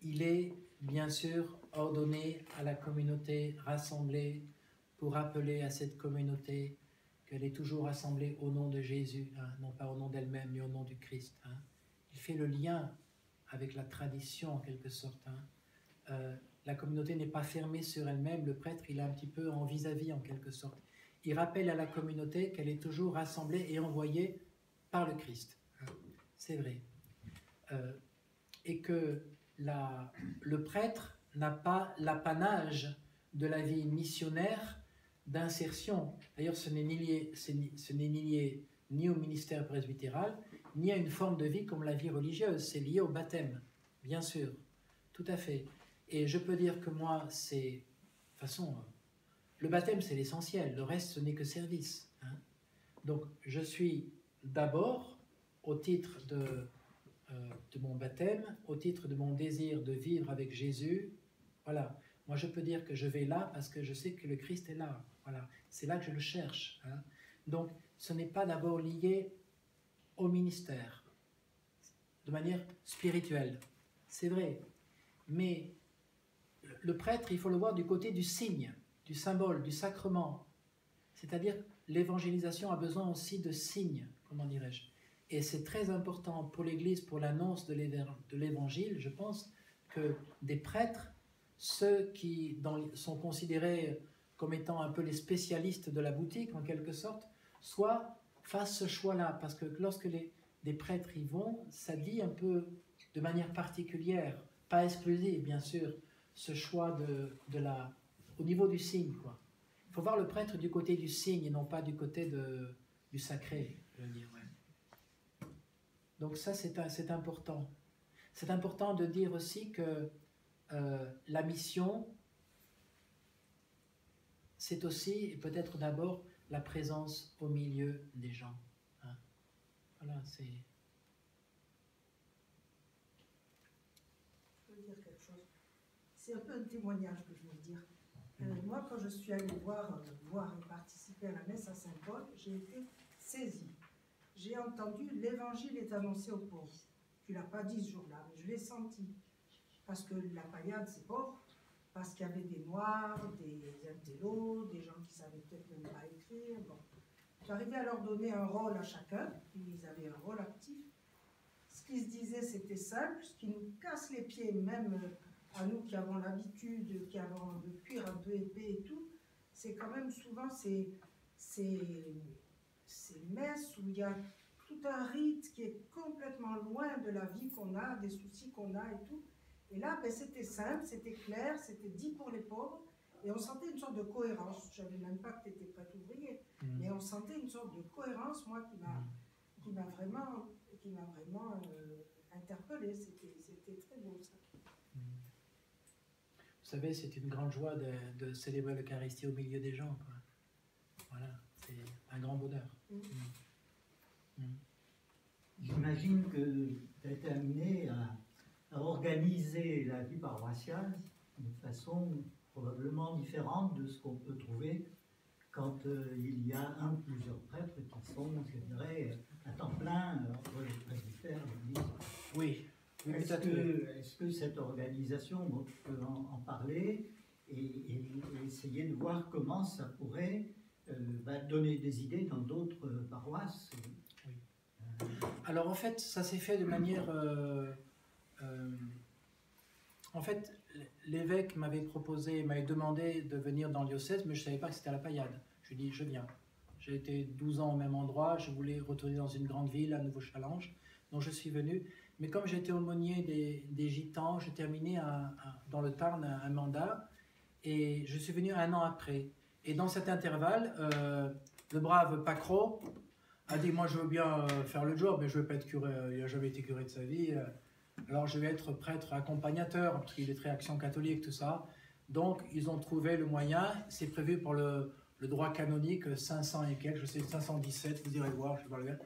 il est bien sûr ordonné à la communauté rassemblée pour rappeler à cette communauté qu'elle est toujours rassemblée au nom de Jésus, hein, non pas au nom d'elle-même, mais au nom du Christ. Hein. Il fait le lien avec la tradition en quelque sorte. Hein. La communauté n'est pas fermée sur elle-même, le prêtre il est un petit peu en vis-à-vis en quelque sorte. Il rappelle à la communauté qu'elle est toujours rassemblée et envoyée par le Christ. Hein. C'est vrai. Et que le prêtre n'a pas l'apanage de la vie missionnaire d'insertion. D'ailleurs, ce n'est lié ni au ministère presbytéral, ni à une forme de vie comme la vie religieuse. C'est lié au baptême, bien sûr, tout à fait. Et je peux dire que moi, de toute façon, le baptême, c'est l'essentiel. Le reste, ce n'est que service. Hein. Donc, je suis d'abord, au titre de mon baptême, au titre de mon désir de vivre avec Jésus, voilà. Moi, je peux dire que je vais là parce que je sais que le Christ est là. Voilà. C'est là que je le cherche. Hein. Donc, ce n'est pas d'abord lié au ministère, de manière spirituelle. C'est vrai. Mais le prêtre, il faut le voir du côté du signe, du symbole, du sacrement. C'est-à-dire, l'évangélisation a besoin aussi de signes, comment dirais-je. Et c'est très important pour l'Église, pour l'annonce de l'Évangile, je pense, que des prêtres, ceux qui sont considérés comme étant un peu les spécialistes de la boutique, en quelque sorte, fassent ce choix-là. Parce que lorsque des prêtres y vont, ça dit un peu de manière particulière, pas exclusive, bien sûr, ce choix au niveau du signe, quoi. Il faut voir le prêtre du côté du signe et non pas du côté du sacré, je veux dire, ouais. Donc ça, c'est important. C'est important de dire aussi que la mission, c'est aussi, et peut-être d'abord, la présence au milieu des gens. Hein. Voilà, c'est... Je veux dire quelque chose. C'est un peu un témoignage que je veux dire. Moi, quand je suis allée voir et participer à la messe à Saint-Paul, j'ai été saisie. J'ai entendu « l'Évangile est annoncé aux pauvres ». Tu ne l'as pas dit ce jour-là, mais je l'ai senti. Parce que la paillade, c'est pauvre, parce qu'il y avait des noirs, des intellos, des gens qui ne savaient peut-être même pas écrire. Bon. J'arrivais à leur donner un rôle à chacun, ils avaient un rôle actif. Ce qu'ils se disaient, c'était simple, ce qui nous casse les pieds, même à nous qui avons l'habitude, qui avons le cuir un peu épais et tout, c'est quand même souvent ces messes où il y a tout un rite qui est complètement loin de la vie qu'on a, des soucis qu'on a et tout. Et là, ben, c'était simple, c'était clair, c'était dit pour les pauvres. Et on sentait une sorte de cohérence. Je ne savais même pas que tu étais prêtre ouvrier, mais on sentait une sorte de cohérence, moi, qui m'a vraiment interpellée. C'était très beau, ça. Vous savez, c'est une grande joie de célébrer l'Eucharistie au milieu des gens, quoi. Voilà, c'est un grand bonheur. J'imagine que tu as été amené à organiser la vie paroissiale de façon probablement différente de ce qu'on peut trouver quand il y a un ou plusieurs prêtres qui sont, je dirais, à temps plein entre les presbytères et l'Église. Oui. Est-ce que cette organisation, dont tu peux en parler et essayer de voir comment ça pourrait donner des idées dans d'autres paroisses? Oui. Alors en fait, ça s'est fait de manière... en fait, l'évêque m'avait demandé de venir dans le diocèse, mais je ne savais pas que c'était à la Paillade. Je lui ai dit, je viens. J'ai été 12 ans au même endroit, je voulais retourner dans une grande ville, un nouveau challenge, donc je suis venu. Mais comme j'étais aumônier des Gitans, j'ai terminé dans le Tarn un mandat, et je suis venu 1 an après. Et dans cet intervalle, le brave Pacro a dit, moi je veux bien faire le job, mais je ne veux pas être curé, il n'a jamais été curé de sa vie. Alors je vais être prêtre accompagnateur, parce qu'il est très action catholique, tout ça. Donc ils ont trouvé le moyen, c'est prévu pour le droit canonique, 500 et quelques, je sais 517, vous irez voir, je vais pas le dire,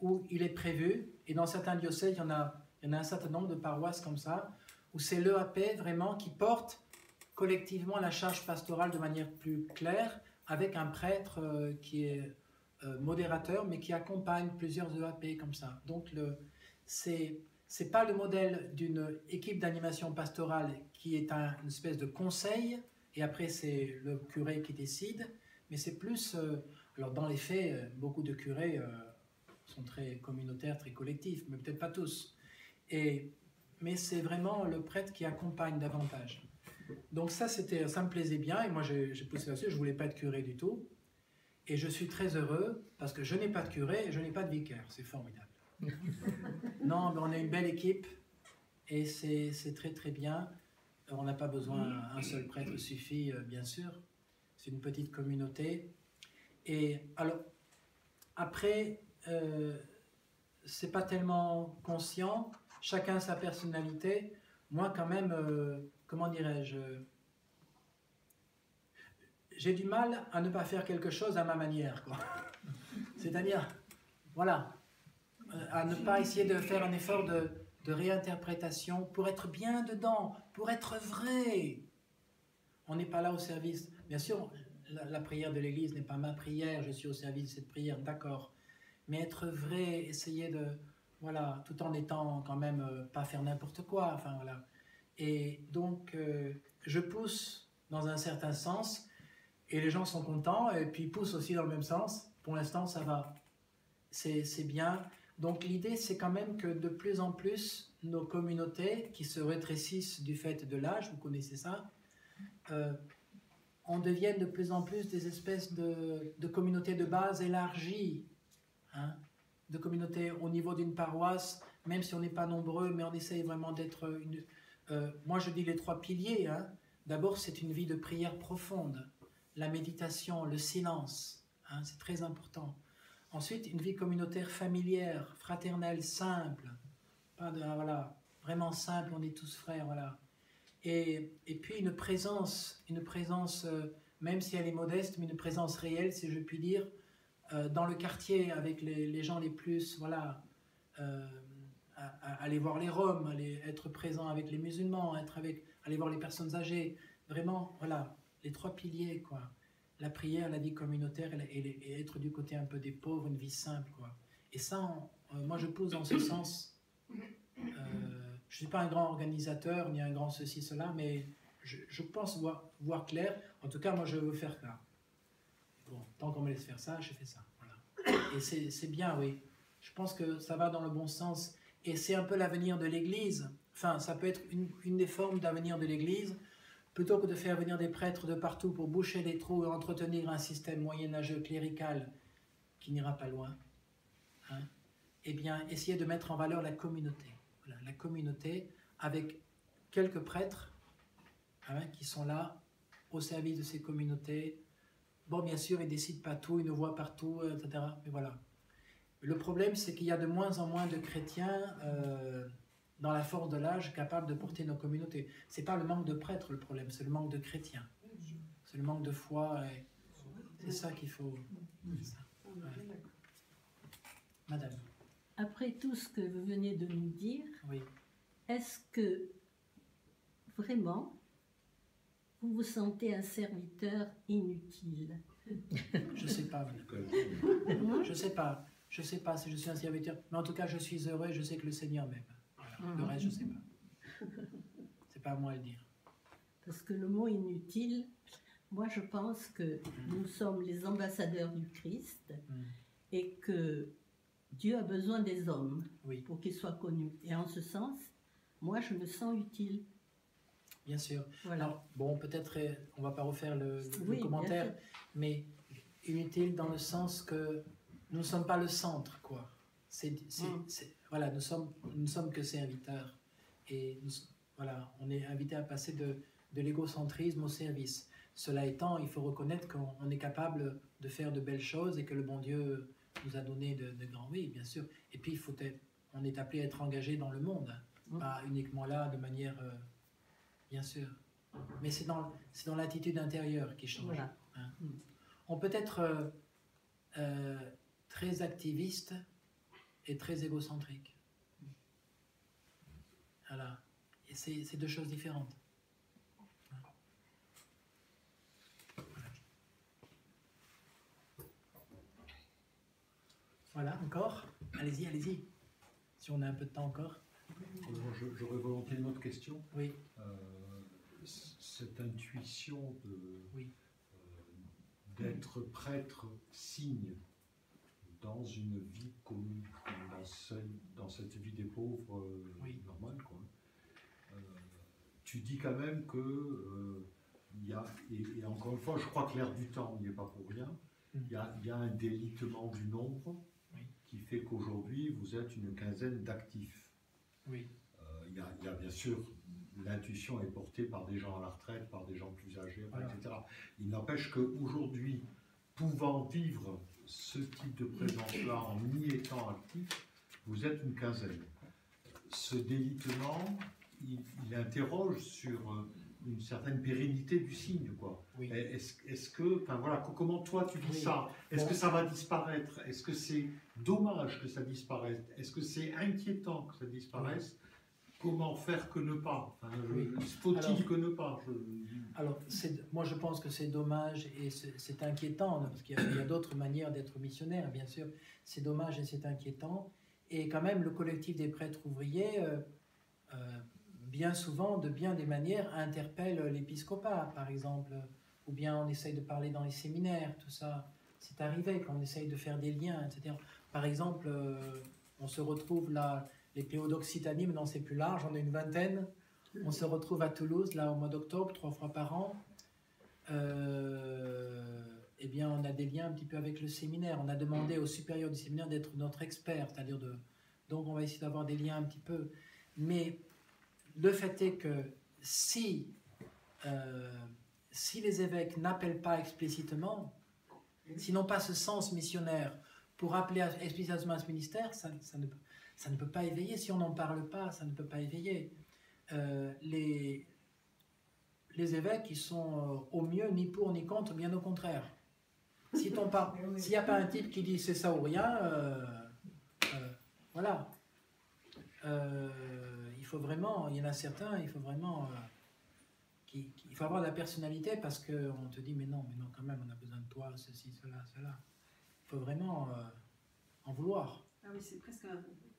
où il est prévu, et dans certains diocèses, il y en a un certain nombre de paroisses comme ça, où c'est l'EAP vraiment qui porte collectivement la charge pastorale de manière plus claire, avec un prêtre qui est modérateur, mais qui accompagne plusieurs EAP comme ça. Donc c'est pas le modèle d'une équipe d'animation pastorale qui est une espèce de conseil, et après c'est le curé qui décide, mais c'est plus... alors dans les faits, beaucoup de curés sont très communautaires, très collectifs, mais peut-être pas tous. Mais c'est vraiment le prêtre qui accompagne davantage. Donc ça me plaisait bien, et moi j'ai poussé là-dessus, je ne voulais pas être curé du tout. Et je suis très heureux, parce que je n'ai pas de curé et je n'ai pas de vicaire, c'est formidable. Non, mais on a une belle équipe, et c'est très très bien. On n'a pas besoin, un seul prêtre suffit, bien sûr. C'est une petite communauté. Et alors, après, c'est pas tellement conscient, chacun sa personnalité. Moi, quand même, comment dirais-je, j'ai du mal à ne pas faire quelque chose à ma manière, quoi. C'est-à-dire, voilà, à ne pas essayer de faire un effort de réinterprétation pour être bien dedans, pour être vrai. On n'est pas là au service. Bien sûr, la prière de l'Église n'est pas ma prière, je suis au service de cette prière, d'accord. Mais être vrai, essayer de... Voilà, tout en étant quand même pas faire n'importe quoi, enfin voilà. Et donc, je pousse dans un certain sens, et les gens sont contents, et puis ils poussent aussi dans le même sens. Pour l'instant, ça va. C'est bien. Donc l'idée, c'est quand même que de plus en plus, nos communautés, qui se rétrécissent du fait de l'âge, vous connaissez ça, on devienne de plus en plus des espèces de communautés de base élargies, hein, de communautés au niveau d'une paroisse, même si on n'est pas nombreux, mais on essaye vraiment d'être une... moi je dis les 3 piliers, hein. D'abord c'est une vie de prière profonde, la méditation, le silence, hein, c'est très important. Ensuite une vie communautaire familière, fraternelle, simple, pas de, voilà, vraiment simple, on est tous frères, voilà. Et puis une présence même si elle est modeste, mais une présence réelle, si je puis dire, dans le quartier, avec les gens les plus, voilà, aller voir les Roms, être présent avec les musulmans, aller voir les personnes âgées, vraiment, voilà, les 3 piliers, quoi. La prière, la vie communautaire et être du côté un peu des pauvres, une vie simple, quoi. Et ça, moi je pousse dans ce sens. Je ne suis pas un grand organisateur, ni un grand ceci, cela, mais je pense voir clair. En tout cas, moi je veux faire ça. Bon, tant qu'on me laisse faire ça, je fais ça. Voilà. Et c'est bien, oui. Je pense que ça va dans le bon sens. Et c'est un peu l'avenir de l'Église. Enfin, ça peut être une des formes d'avenir de l'Église. Plutôt que de faire venir des prêtres de partout pour boucher les trous et entretenir un système moyenâgeux clérical qui n'ira pas loin, hein, eh bien, essayer de mettre en valeur la communauté. Voilà, la communauté avec quelques prêtres, hein, qui sont là au service de ces communautés. Bon, bien sûr, ils ne décident pas tout, ils nous voient partout, etc. Mais voilà. Le problème, c'est qu'il y a de moins en moins de chrétiens dans la force de l'âge capables de porter nos communautés. Ce n'est pas le manque de prêtres le problème, c'est le manque de chrétiens. C'est le manque de foi. C'est ça qu'il faut. Ça. Ouais. Madame. Après tout ce que vous venez de nous dire, Oui. est-ce que vraiment vous vous sentez un serviteur inutile? Je ne sais pas. Je ne sais pas. Je ne sais pas si je suis un serviteur. Mais en tout cas, je suis heureux et je sais que le Seigneur m'aime. Voilà. Le reste, je ne sais pas. C'est pas à moi de le dire. Parce que le mot inutile, moi je pense que nous sommes les ambassadeurs du Christ et que Dieu a besoin des hommes pour qu'ils soient connus. Et en ce sens, moi je me sens utile. Bien sûr. Voilà. Alors, bon, peut-être on ne va pas refaire le Oui, commentaire, mais inutile dans le sens que nous ne sommes pas le centre, quoi. Voilà, nous ne sommes que serviteurs. Et voilà, on est invité à passer de l'égocentrisme au service. Cela étant, il faut reconnaître qu'on est capable de faire de belles choses et que le bon Dieu nous a donné de grands oui, bien sûr. Et puis, on est appelé à être engagé dans le monde, pas uniquement là de manière... bien sûr. Mais c'est dans l'attitude intérieure qui change. Voilà. Hein. On peut être très activiste et très égocentrique. Voilà. Et c'est deux choses différentes. Voilà, encore. Allez-y, allez-y. Si on a un peu de temps encore. J'aurais volontiers une autre question. Oui. Cette intuition d'être prêtre signe dans une vie commune, dans cette vie des pauvres normale, quoi. Tu dis quand même que il y a, et encore une fois, je crois que l'air du temps n'y est pas pour rien. Il y a un délitement du nombre qui fait qu'aujourd'hui vous êtes une quinzaine d'actifs. Oui. Il y a bien sûr, l'intuition est portée par des gens à la retraite, par des gens plus âgés, etc. Il n'empêche qu'aujourd'hui, pouvant vivre ce type de présence-là en y étant actif, vous êtes une quinzaine. Ce délitement, il interroge sur une certaine pérennité du signe, quoi. Oui. Est-ce que, enfin voilà, comment toi tu vis ça? Est-ce que ça va disparaître? Est-ce que c'est dommage que ça disparaisse? Est-ce que c'est inquiétant que ça disparaisse? Comment faire que ne pas? Enfin, faut-il que ne pas? Alors, moi je pense que c'est dommage et c'est inquiétant, parce qu'il y a d'autres manières d'être missionnaire, bien sûr. C'est dommage et c'est inquiétant. Et quand même, le collectif des prêtres ouvriers, bien souvent, de bien des manières, interpelle l'épiscopat, par exemple. Ou bien on essaye de parler dans les séminaires, tout ça. C'est arrivé qu'on essaye de faire des liens, etc. Par exemple, on se retrouve là... Les PO d'Occitanie, maintenant c'est plus large, on est une vingtaine. On se retrouve à Toulouse, là, au mois d'octobre, 3 fois par an. Eh bien, on a des liens un petit peu avec le séminaire. On a demandé au supérieur du séminaire d'être notre expert, c'est-à-dire donc on va essayer d'avoir des liens un petit peu. Mais le fait est que si les évêques n'appellent pas explicitement, s'ils n'ont pas ce sens missionnaire pour appeler explicitement à ce ministère, ça ne peut pas éveiller. Si on n'en parle pas, ça ne peut pas éveiller. Les évêques, ils sont au mieux ni pour ni contre, bien au contraire. S'il n'y a pas un type qui dit c'est ça ou rien, voilà. Il faut vraiment, il y en a certains, il faut vraiment... il faut avoir de la personnalité parce qu'on te dit mais non, quand même, on a besoin de toi, ceci, cela. Il faut vraiment en vouloir. Ah oui, c'est presque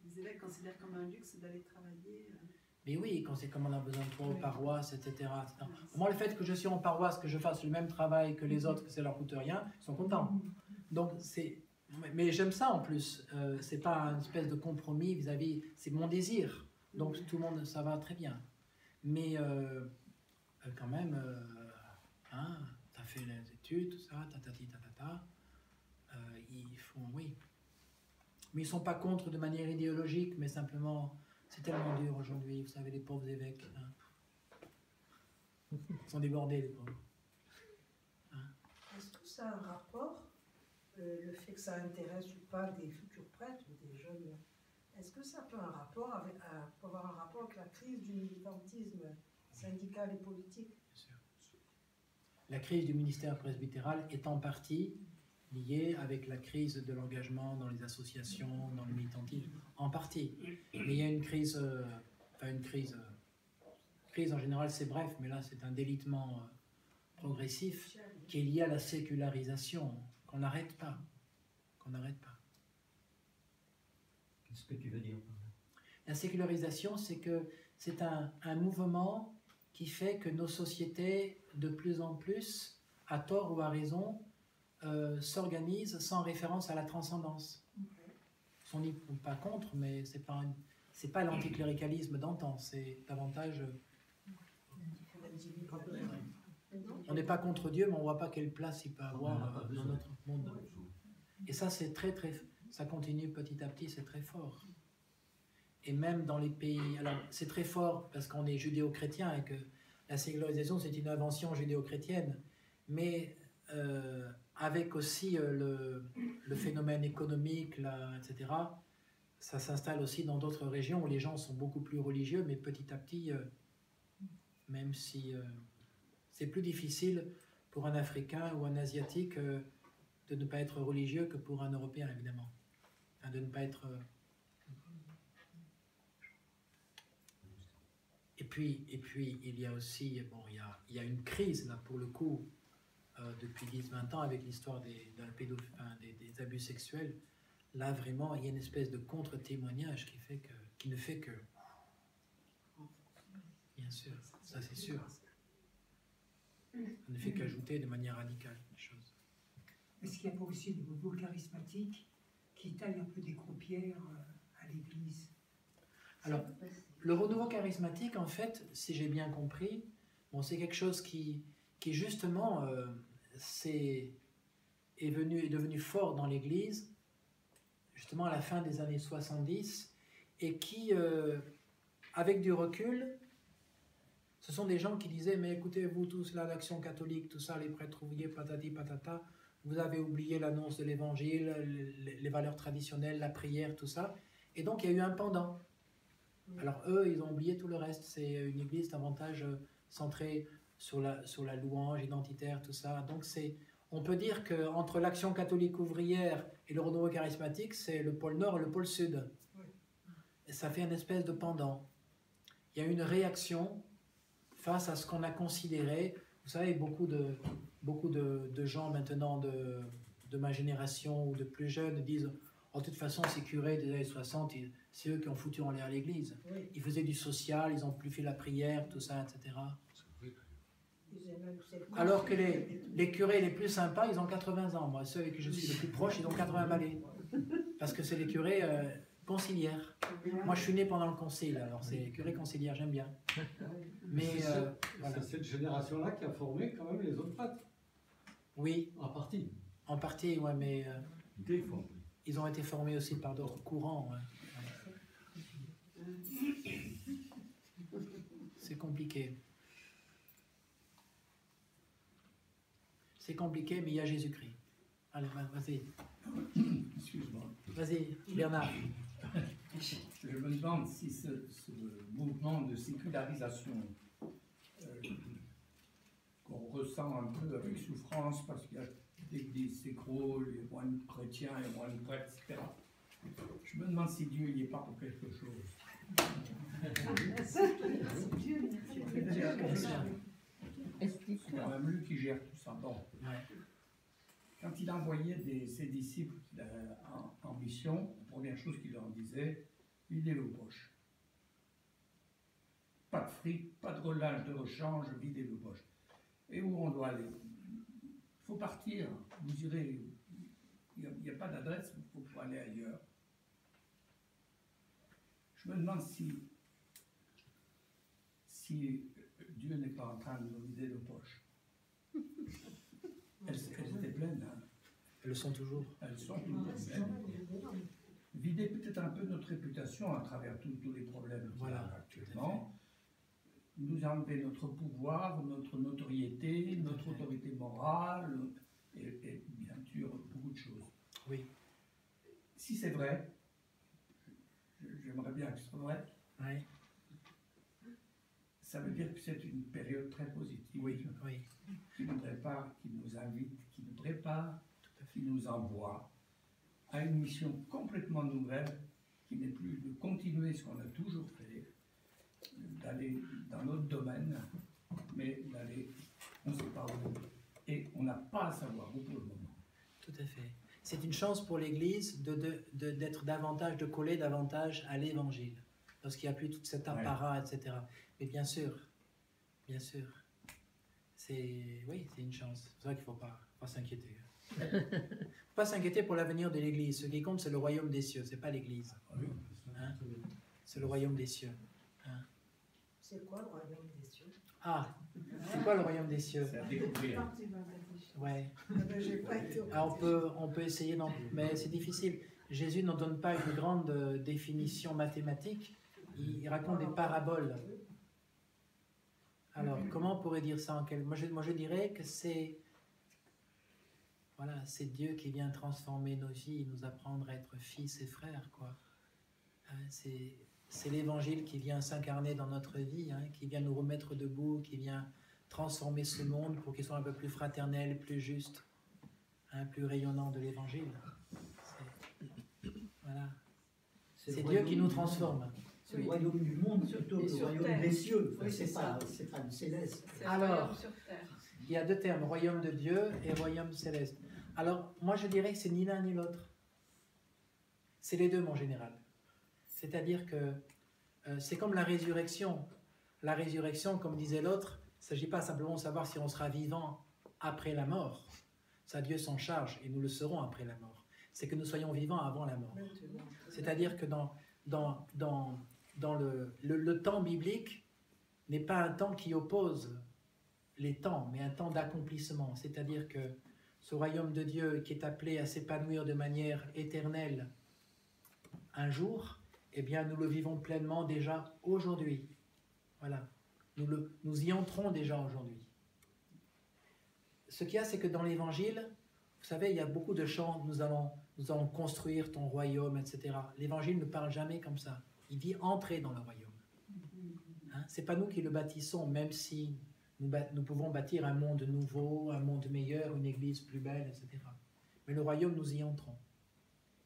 les évêques considèrent comme un luxe d'aller travailler. Mais oui, quand c'est comme on a besoin de toi aux paroisses, etc. Moi, le fait que je suis en paroisse, que je fasse le même travail que les autres, que ça leur coûte rien, ils sont contents. Donc mais j'aime ça en plus. C'est pas une espèce de compromis vis-à-vis. C'est mon désir. Donc tout le monde, ça va très bien. Mais quand même, t'as fait les études, tout ça, ils font, oui. Mais ils ne sont pas contre de manière idéologique, mais simplement, c'est tellement dur aujourd'hui, vous savez, les pauvres évêques. Ils sont débordés, les pauvres. ça a un rapport, le fait que ça intéresse ou pas des futurs prêtres ou des jeunes, est-ce que ça peut avoir un rapport avec la crise du militantisme syndical et politique? Bien sûr. La crise du ministère presbytéral est en partie liée avec la crise de l'engagement dans les associations, dans le militantisme, en partie. Mais il y a une crise, crise en général c'est bref, mais là c'est un délitement progressif qui est lié à la sécularisation, qu'on n'arrête pas. Qu'est-ce que tu veux dire par là? La sécularisation, c'est que c'est un mouvement qui fait que nos sociétés, de plus en plus, à tort ou à raison, s'organisent sans référence à la transcendance. On n'est pas contre, mais c'est pas l'anticléricalisme d'antan, c'est davantage... On n'est pas contre Dieu, mais on ne voit pas quelle place il peut avoir dans notre monde. Et ça, c'est ça continue petit à petit, c'est très fort. Et même dans les pays... Alors, c'est très fort parce qu'on est judéo-chrétien et que la sécularisation, c'est une invention judéo-chrétienne. Mais avec aussi le phénomène économique, etc., ça s'installe aussi dans d'autres régions où les gens sont beaucoup plus religieux, mais petit à petit, même si c'est plus difficile pour un Africain ou un Asiatique de ne pas être religieux que pour un Européen, évidemment. Enfin, de ne pas être... Et puis, il y a aussi, bon, il y a une crise, là, pour le coup, depuis 10-20 ans, avec l'histoire des abus sexuels. Là, vraiment, il y a une espèce de contre-témoignage qui ne fait que... Bien sûr, ça c'est sûr. Ça ne fait qu'ajouter de manière radicale les choses. Est-ce qu'il n'y a pas aussi des mouvements charismatiques qui taillent un peu des croupières à l'Église? Alors, le renouveau charismatique, en fait, si j'ai bien compris, bon, c'est quelque chose qui justement est devenu fort dans l'Église, justement à la fin des années 70, et qui, avec du recul, ce sont des gens qui disaient, mais écoutez, vous tous là, l'Action catholique, tout ça, les prêtres ouvriers, patati patata, vous avez oublié l'annonce de l'Évangile, les valeurs traditionnelles, la prière, tout ça. Et donc, il y a eu un pendant. Alors eux, ils ont oublié tout le reste. C'est une église davantage centrée sur la louange identitaire, tout ça. Donc on peut dire qu'entre l'Action catholique ouvrière et le renouveau charismatique, c'est le pôle nord et le pôle sud. Et ça fait une espèce de pendant. Il y a une réaction face à ce qu'on a considéré. Vous savez, beaucoup de gens maintenant de ma génération ou de plus jeunes disent « de toute façon, ces curés des années 60, c'est eux qui ont foutu en l'air l'église. Oui. Ils faisaient du social, ils n'ont plus fait la prière, tout ça, etc. » Alors que les curés les plus sympas, ils ont 80 ans. Moi, ceux avec qui je suis le plus proche, ils ont 80 balais. Parce que c'est les curés conciliaires. Moi, je suis né pendant le concile, alors c'est les curés conciliaires, j'aime bien. Mais voilà. C'est cette génération-là qui a formé quand même les autres prêtres. Oui. En partie. En partie, ouais, mais... Déformés. Ils ont été formés aussi par d'autres courants. Ouais. C'est compliqué. C'est compliqué, mais il y a Jésus-Christ. Allez, vas-y. Excuse-moi. Vas-y, Bernard. Je me demande si ce mouvement de sécularisation qu'on ressent un peu avec souffrance parce qu'il y a l'Église s'écroule, les moines chrétiens, les moines prêtres, etc. Je me demande si Dieu n'y est pas pour quelque chose. C'est quand même lui qui gère tout ça. Bon. Quand il envoyait ses disciples en mission, la première chose qu'il leur disait, videz vos poches. Pas de fric, pas de relâche de rechange, videz vos poches. Et où on doit aller? Il faut partir, vous irez, il n'y a pas d'adresse, il faut aller ailleurs. Je me demande si Dieu n'est pas en train de nous vider nos poches. Elles étaient pleines. Hein. Elles le sont toujours. Elles sont toujours pleines. Vider peut-être un peu notre réputation à travers tous les problèmes qu'il y a actuellement. Nous enlever notre pouvoir, notre notoriété, notre autorité morale, et bien sûr beaucoup de choses. Oui. Si c'est vrai, j'aimerais bien que ce soit vrai. Oui. Ça veut dire que c'est une période très positive. Oui, oui. Qui nous prépare, qui nous invite, qui nous prépare, qui nous envoie à une mission complètement nouvelle, qui n'est plus de continuer ce qu'on a toujours fait, d'aller dans notre domaine, mais d'aller, on ne sait pas où, et on n'a pas à savoir où pour le moment. Tout à fait. C'est une chance pour l'Église d'être davantage, de coller davantage à l'Évangile, parce qu'il n'y a plus tout cet apparat, etc. Mais bien sûr, oui, c'est une chance. C'est vrai qu'il ne faut pas s'inquiéter. Il ne faut pas s'inquiéter pour l'avenir de l'Église. Ce qui compte, c'est le royaume des cieux, ce n'est pas l'Église. Hein? C'est le royaume des cieux. Hein? C'est quoi le royaume des cieux? Ah, c'est quoi le royaume des cieux? C'est à découvrir. Ouais. Alors, on peut essayer, mais c'est difficile. Jésus n'en donne pas une grande définition mathématique. Il raconte des paraboles. Alors, comment on pourrait dire ça en quel... Moi, je dirais que c'est Dieu qui vient transformer nos vies, nous apprendre à être fils et frères, quoi. C'est l'Évangile qui vient s'incarner dans notre vie, hein, qui vient nous remettre debout, qui vient transformer ce monde pour qu'il soit un peu plus fraternel, plus juste, hein, plus rayonnant de l'Évangile. Voilà. C'est Dieu qui nous transforme. C'est le royaume du monde, plutôt que le royaume des cieux. Enfin, c'est pas du céleste. Alors, il y a deux termes, royaume de Dieu et royaume céleste. Alors, moi je dirais que c'est ni l'un ni l'autre. C'est les deux, mon général. C'est-à-dire que c'est comme la résurrection. La résurrection, comme disait l'autre, il ne s'agit pas simplement de savoir si on sera vivant après la mort. Ça, Dieu s'en charge et nous le serons après la mort. C'est que nous soyons vivants avant la mort. C'est-à-dire que dans le temps biblique n'est pas un temps qui oppose les temps, mais un temps d'accomplissement. C'est-à-dire que ce royaume de Dieu qui est appelé à s'épanouir de manière éternelle un jour, eh bien nous le vivons pleinement déjà aujourd'hui. Voilà. Nous y entrons déjà aujourd'hui. Ce qu'il y a, c'est que dans l'Évangile, vous savez, il y a beaucoup de chants, nous allons construire ton royaume, etc. L'Évangile ne parle jamais comme ça. Il dit entrer dans le royaume. Hein? Ce n'est pas nous qui le bâtissons, même si nous pouvons bâtir un monde nouveau, un monde meilleur, une église plus belle, etc. Mais le royaume, nous y entrons.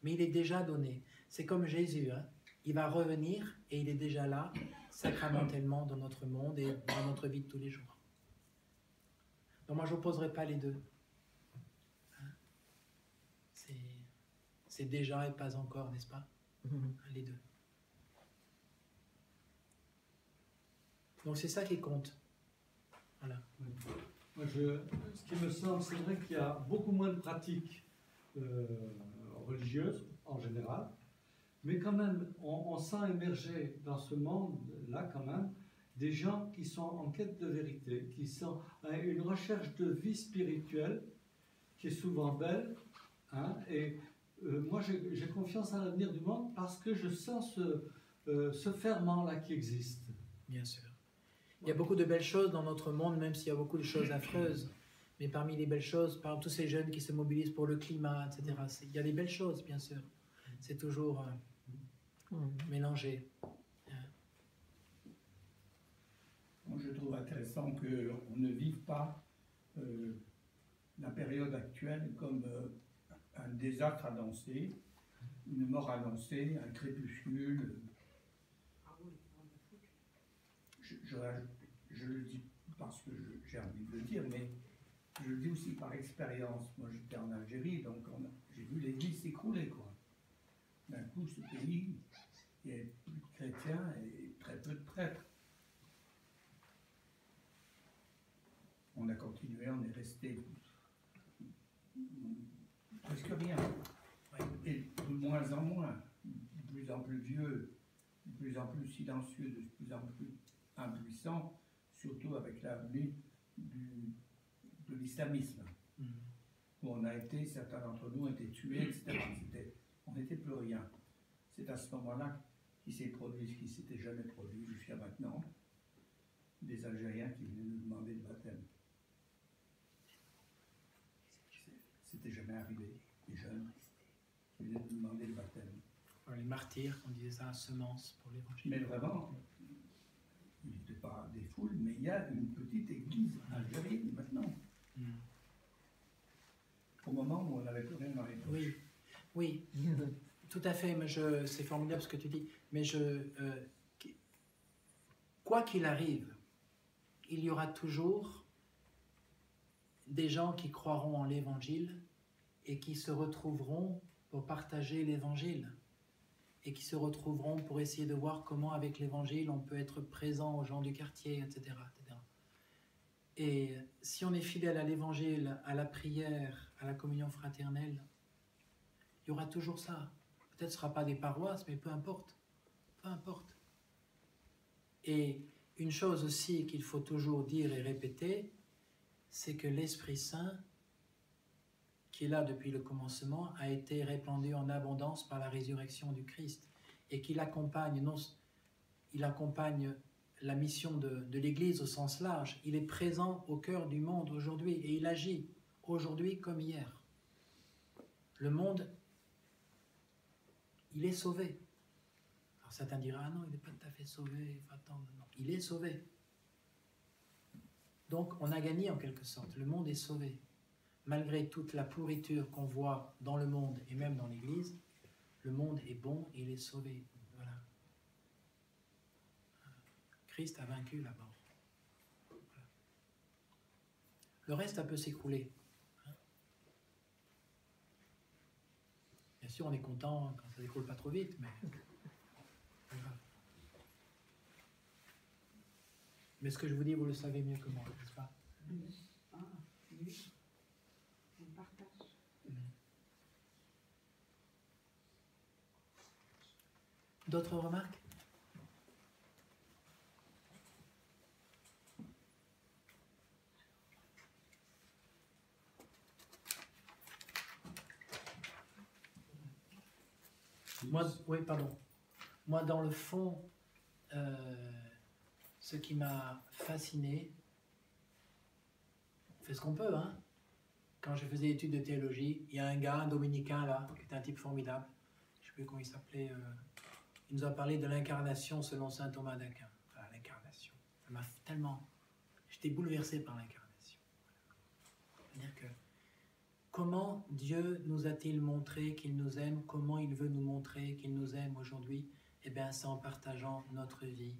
Mais il est déjà donné. C'est comme Jésus, hein? Il va revenir et il est déjà là, sacramentellement, dans notre monde et dans notre vie de tous les jours. Donc moi, je n'opposerai pas les deux. Hein? C'est déjà et pas encore, n'est-ce pas? Les deux. Donc c'est ça qui compte. Voilà. Moi, ce qui me semble, c'est vrai qu'il y a beaucoup moins de pratiques religieuses en général, mais quand même, on sent émerger dans ce monde-là quand même des gens qui sont en quête de vérité, qui sont à une recherche de vie spirituelle qui est souvent belle, hein, et moi j'ai confiance en l'avenir du monde parce que je sens ce ferment-là qui existe. Bien sûr. Il y a beaucoup de belles choses dans notre monde, même s'il y a beaucoup de choses affreuses. Mais parmi les belles choses, par exemple, tous ces jeunes qui se mobilisent pour le climat, etc., il y a des belles choses, bien sûr. C'est toujours mélangé. Moi, je trouve intéressant qu'on ne vive pas la période actuelle comme un désastre annoncé, une mort annoncée, un crépuscule. Je le dis parce que j'ai envie de le dire, mais je le dis aussi par expérience. Moi, j'étais en Algérie, donc j'ai vu l'Église s'écrouler, quoi. D'un coup, ce pays, il y a plus de chrétiens et très peu de prêtres. On a continué, on est resté presque rien. Et de moins en moins, de plus en plus vieux, de plus en plus silencieux, de plus en plus impuissant, surtout avec l'avenue de l'islamisme, où on a été, certains d'entre nous ont été tués, etc. On n'était plus rien. C'est à ce moment-là qu'il s'est produit ce qui ne s'était jamais produit jusqu'à maintenant, des Algériens qui venaient nous demander le baptême. arrivé, des jeunes, qui venaient nous demander le baptême. Les martyrs, on disait ça, semence pour l'évangile. Mais vraiment, il n'était pas des foules, mais il y a une petite église algérienne maintenant. Au moment où on n'avait plus rien dans les poches. Oui, oui, tout à fait. Mais c'est formidable ce que tu dis. Mais quoi qu'il arrive, il y aura toujours des gens qui croiront en l'évangile et qui se retrouveront pour partager l'évangile et qui se retrouveront pour essayer de voir comment avec l'évangile on peut être présent aux gens du quartier, etc., etc. Et si on est fidèle à l'évangile, à la prière, à la communion fraternelle, il y aura toujours ça. Peut-être ce ne sera pas des paroisses, mais peu importe. Peu importe. Et une chose aussi qu'il faut toujours dire et répéter, c'est que l'Esprit Saint, qui est là depuis le commencement, a été répandu en abondance par la résurrection du Christ et qu'il accompagne, il accompagne la mission de l'Église au sens large. Il est présent au cœur du monde aujourd'hui et il agit aujourd'hui comme hier. Le monde, il est sauvé. Alors certains diront, ah non, il n'est pas tout à fait sauvé, il faut attendre. Non, il est sauvé. Donc on a gagné en quelque sorte, le monde est sauvé. Malgré toute la pourriture qu'on voit dans le monde et même dans l'Église, le monde est bon et il est sauvé. Voilà. Christ a vaincu la mort. Voilà. Le reste, ça peut s'écrouler. Bien sûr, on est content quand ça ne s'écroule pas trop vite, mais... Voilà. Mais ce que je vous dis, vous le savez mieux que moi, n'est-ce pas? Oui. On partage. D'autres remarques? Moi, oui, pardon. Moi, dans le fond, ce qui m'a fasciné, on fait ce qu'on peut, hein. Quand je faisais études de théologie, il y a un gars, un dominicain là, qui était un type formidable. Je ne sais plus comment il s'appelait. Il nous a parlé de l'incarnation selon saint Thomas d'Aquin. Enfin, l'incarnation. Ça m'a tellement... J'étais bouleversé par l'incarnation. C'est-à-dire que comment Dieu nous a-t-il montré qu'il nous aime? Comment il veut nous montrer qu'il nous aime aujourd'hui? Eh bien, c'est en partageant notre vie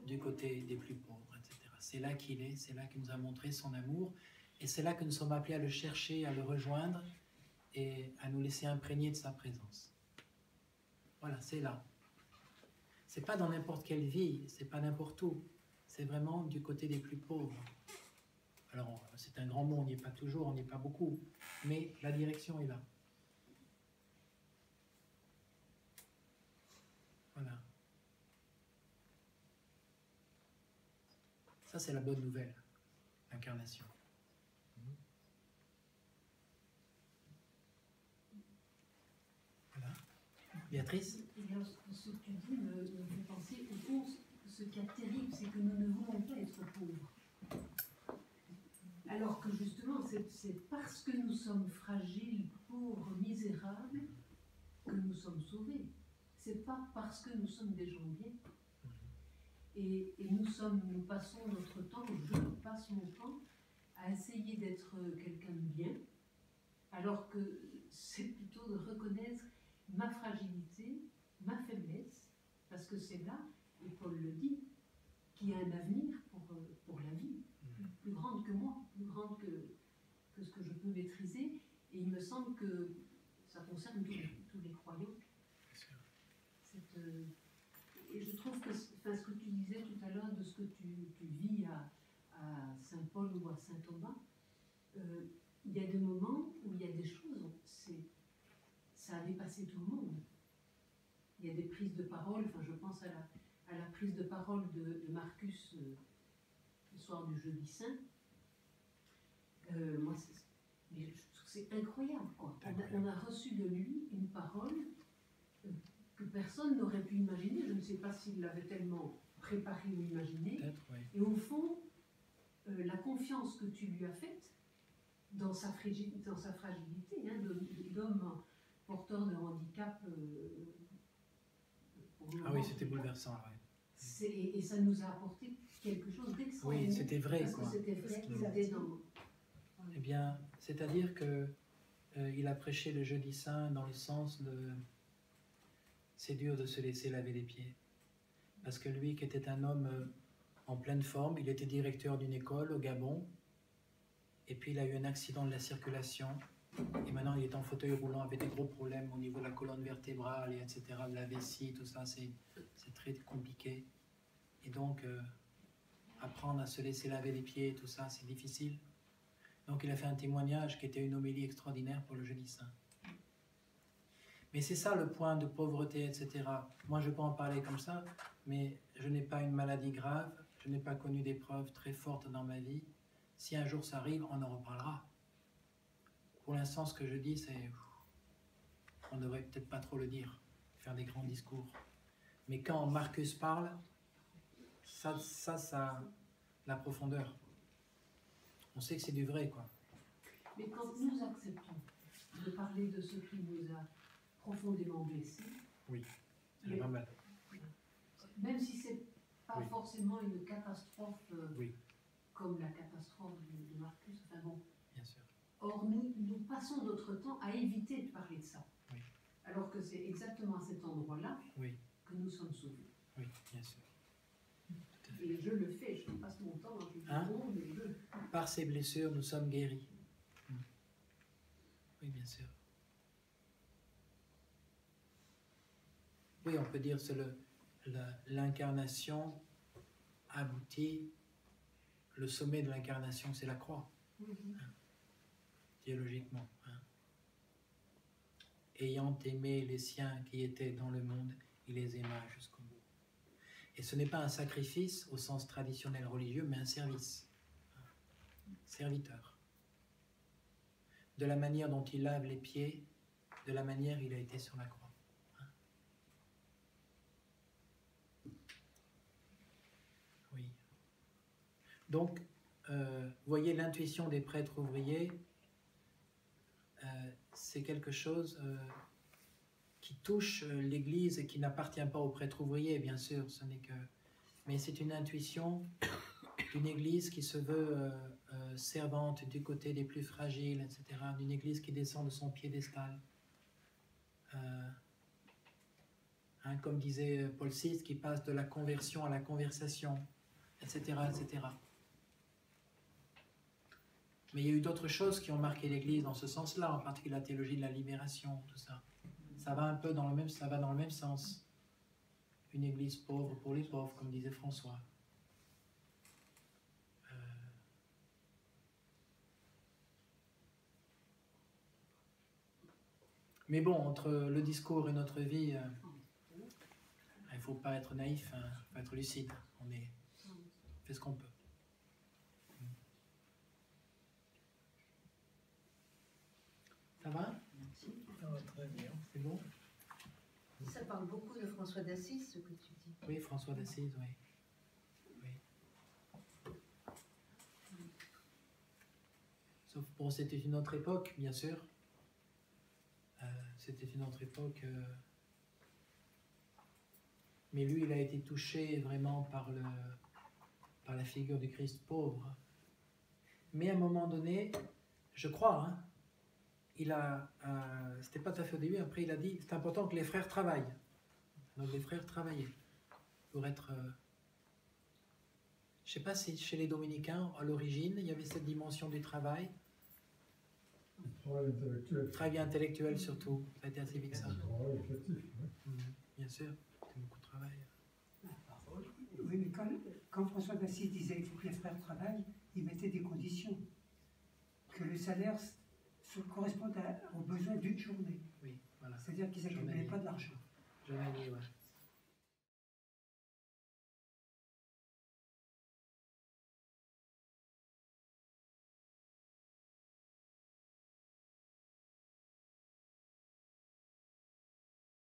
du côté des plus pauvres, etc. C'est là qu'il est, c'est là qu'il nous a montré son amour. Et c'est là que nous sommes appelés à le chercher, à le rejoindre et à nous laisser imprégner de sa présence. Voilà, c'est là. C'est pas dans n'importe quelle vie, c'est pas n'importe où. C'est vraiment du côté des plus pauvres. Alors, c'est un grand mot, on n'y est pas toujours, on n'y est pas beaucoup, mais la direction est là. Voilà. Ça, c'est la bonne nouvelle, l'incarnation. Voilà. Béatrice? Ce que tu dis me fait penser, au fond, ce qui est terrible, c'est que nous ne voulons pas être pauvres. Alors que justement, c'est parce que nous sommes fragiles, pauvres, misérables, que nous sommes sauvés. C'est pas parce que nous sommes des gens bien. Et nous passons notre temps, je passe mon temps, à essayer d'être quelqu'un de bien, alors que c'est plutôt de reconnaître ma fragilité, ma faiblesse, parce que c'est là, et Paul le dit, qu'il y a un avenir pour la vie, plus grande que moi, plus grande que ce que je peux maîtriser, et il me semble que ça concerne tous les croyants. Et je trouve que ce que tu disais tout à l'heure de ce que tu vis à Saint-Paul ou à Saint-Thomas, il y a des moments où il y a des choses, ça a dépassé tout le monde. Il y a des prises de parole, enfin je pense à la prise de parole de Marcus le soir du jeudi saint. Moi, je trouve que c'est incroyable, quoi. On a reçu de lui une parole que personne n'aurait pu imaginer. Je ne sais pas s'il l'avait tellement préparé ou imaginé. Oui. Et au fond, la confiance que tu lui as faite, dans sa fragilité, hein, d'homme porteur de handicap. Ah oui, c'était bouleversant. Ouais. Et ça nous a apporté quelque chose d'extraordinaire. Oui, c'était vrai. Parce que c'était vrai qu'ils étaient dans... Eh bien, c'est-à-dire que il a prêché le jeudi saint dans le sens de c'est dur de se laisser laver les pieds. Parce que lui, qui était un homme en pleine forme, il était directeur d'une école au Gabon, et puis il a eu un accident de la circulation, et maintenant il est en fauteuil roulant avec des gros problèmes au niveau de la colonne vertébrale, et etc., de la vessie, tout ça, c'est très compliqué. Et donc, apprendre à se laisser laver les pieds, tout ça, c'est difficile. Donc il a fait un témoignage qui était une homélie extraordinaire pour le jeudi saint. Mais c'est ça le point de pauvreté, etc. Moi je peux en parler comme ça, mais je n'ai pas une maladie grave, je n'ai pas connu d'épreuves très fortes dans ma vie. Si un jour ça arrive, on en reparlera. Pour l'instant, ce que je dis, c'est... On ne devrait peut-être pas trop le dire, faire des grands discours. Mais quand Marcus parle, ça la profondeur. On sait que c'est du vrai, quoi. Mais quand nous acceptons de parler de ce qui nous a profondément blessés, oui, c'est pas mal. Même si c'est pas oui. forcément une catastrophe oui. comme la catastrophe de Marcus, enfin bon. Bien sûr. Or, nous passons notre temps à éviter de parler de ça. Oui. Alors que c'est exactement à cet endroit-là oui. que nous sommes sauvés. Oui, bien sûr. Et je le fais, je passe mon temps dans le monde et Par ces blessures, nous sommes guéris. Oui, bien sûr. Oui, on peut dire que l'incarnation aboutit, le sommet de l'incarnation, c'est la croix, théologiquement. Ayant aimé les siens qui étaient dans le monde, il les aima jusqu'au bout. Et ce n'est pas un sacrifice au sens traditionnel religieux, mais un service. Serviteur. De la manière dont il lave les pieds, de la manière il a été sur la croix. Oui. Donc, voyez, l'intuition des prêtres ouvriers, c'est quelque chose qui touche l'Église et qui n'appartient pas aux prêtres ouvriers, bien sûr, ce n'est que... Mais c'est une intuition d'une Église qui se veut servante du côté des plus fragiles, etc., d'une Église qui descend de son piédestal. Comme disait Paul VI, qui passe de la conversion à la conversation, etc., etc. Mais il y a eu d'autres choses qui ont marqué l'Église dans ce sens-là, en particulier la théologie de la libération, tout ça. Ça va un peu dans le même, ça va dans le même sens. Une Église pauvre pour les pauvres, comme disait François. Mais bon, entre le discours et notre vie, il ne faut pas être naïf, il faut être lucide. On fait ce qu'on peut. Ça va? Ça va très bien. C'est bon? Ça parle beaucoup de François d'Assise, ce que tu dis. Oui, François d'Assise, oui. Sauf pour c'était une autre époque, bien sûr. C'était une autre époque. Mais lui, il a été touché vraiment par la figure du Christ pauvre. Mais à un moment donné, je crois, c'était pas tout à fait au début, après il a dit, c'est important que les frères travaillent. Donc les frères travaillaient pour être... je ne sais pas si chez les dominicains, à l'origine, il y avait cette dimension du travail. Travail intellectuel. Travail intellectuel surtout, ça a été assez vite ça. Travail créatif, oui. Bien sûr, c'était beaucoup de travail. Oui, mais quand François d'Assise disait qu'il faut que les frères travaillent, il mettait des conditions. Que le salaire corresponde aux besoins d'une journée. Oui, voilà. C'est-à-dire qu'ils n'accumulaient pas de l'argent. Journalier, ouais.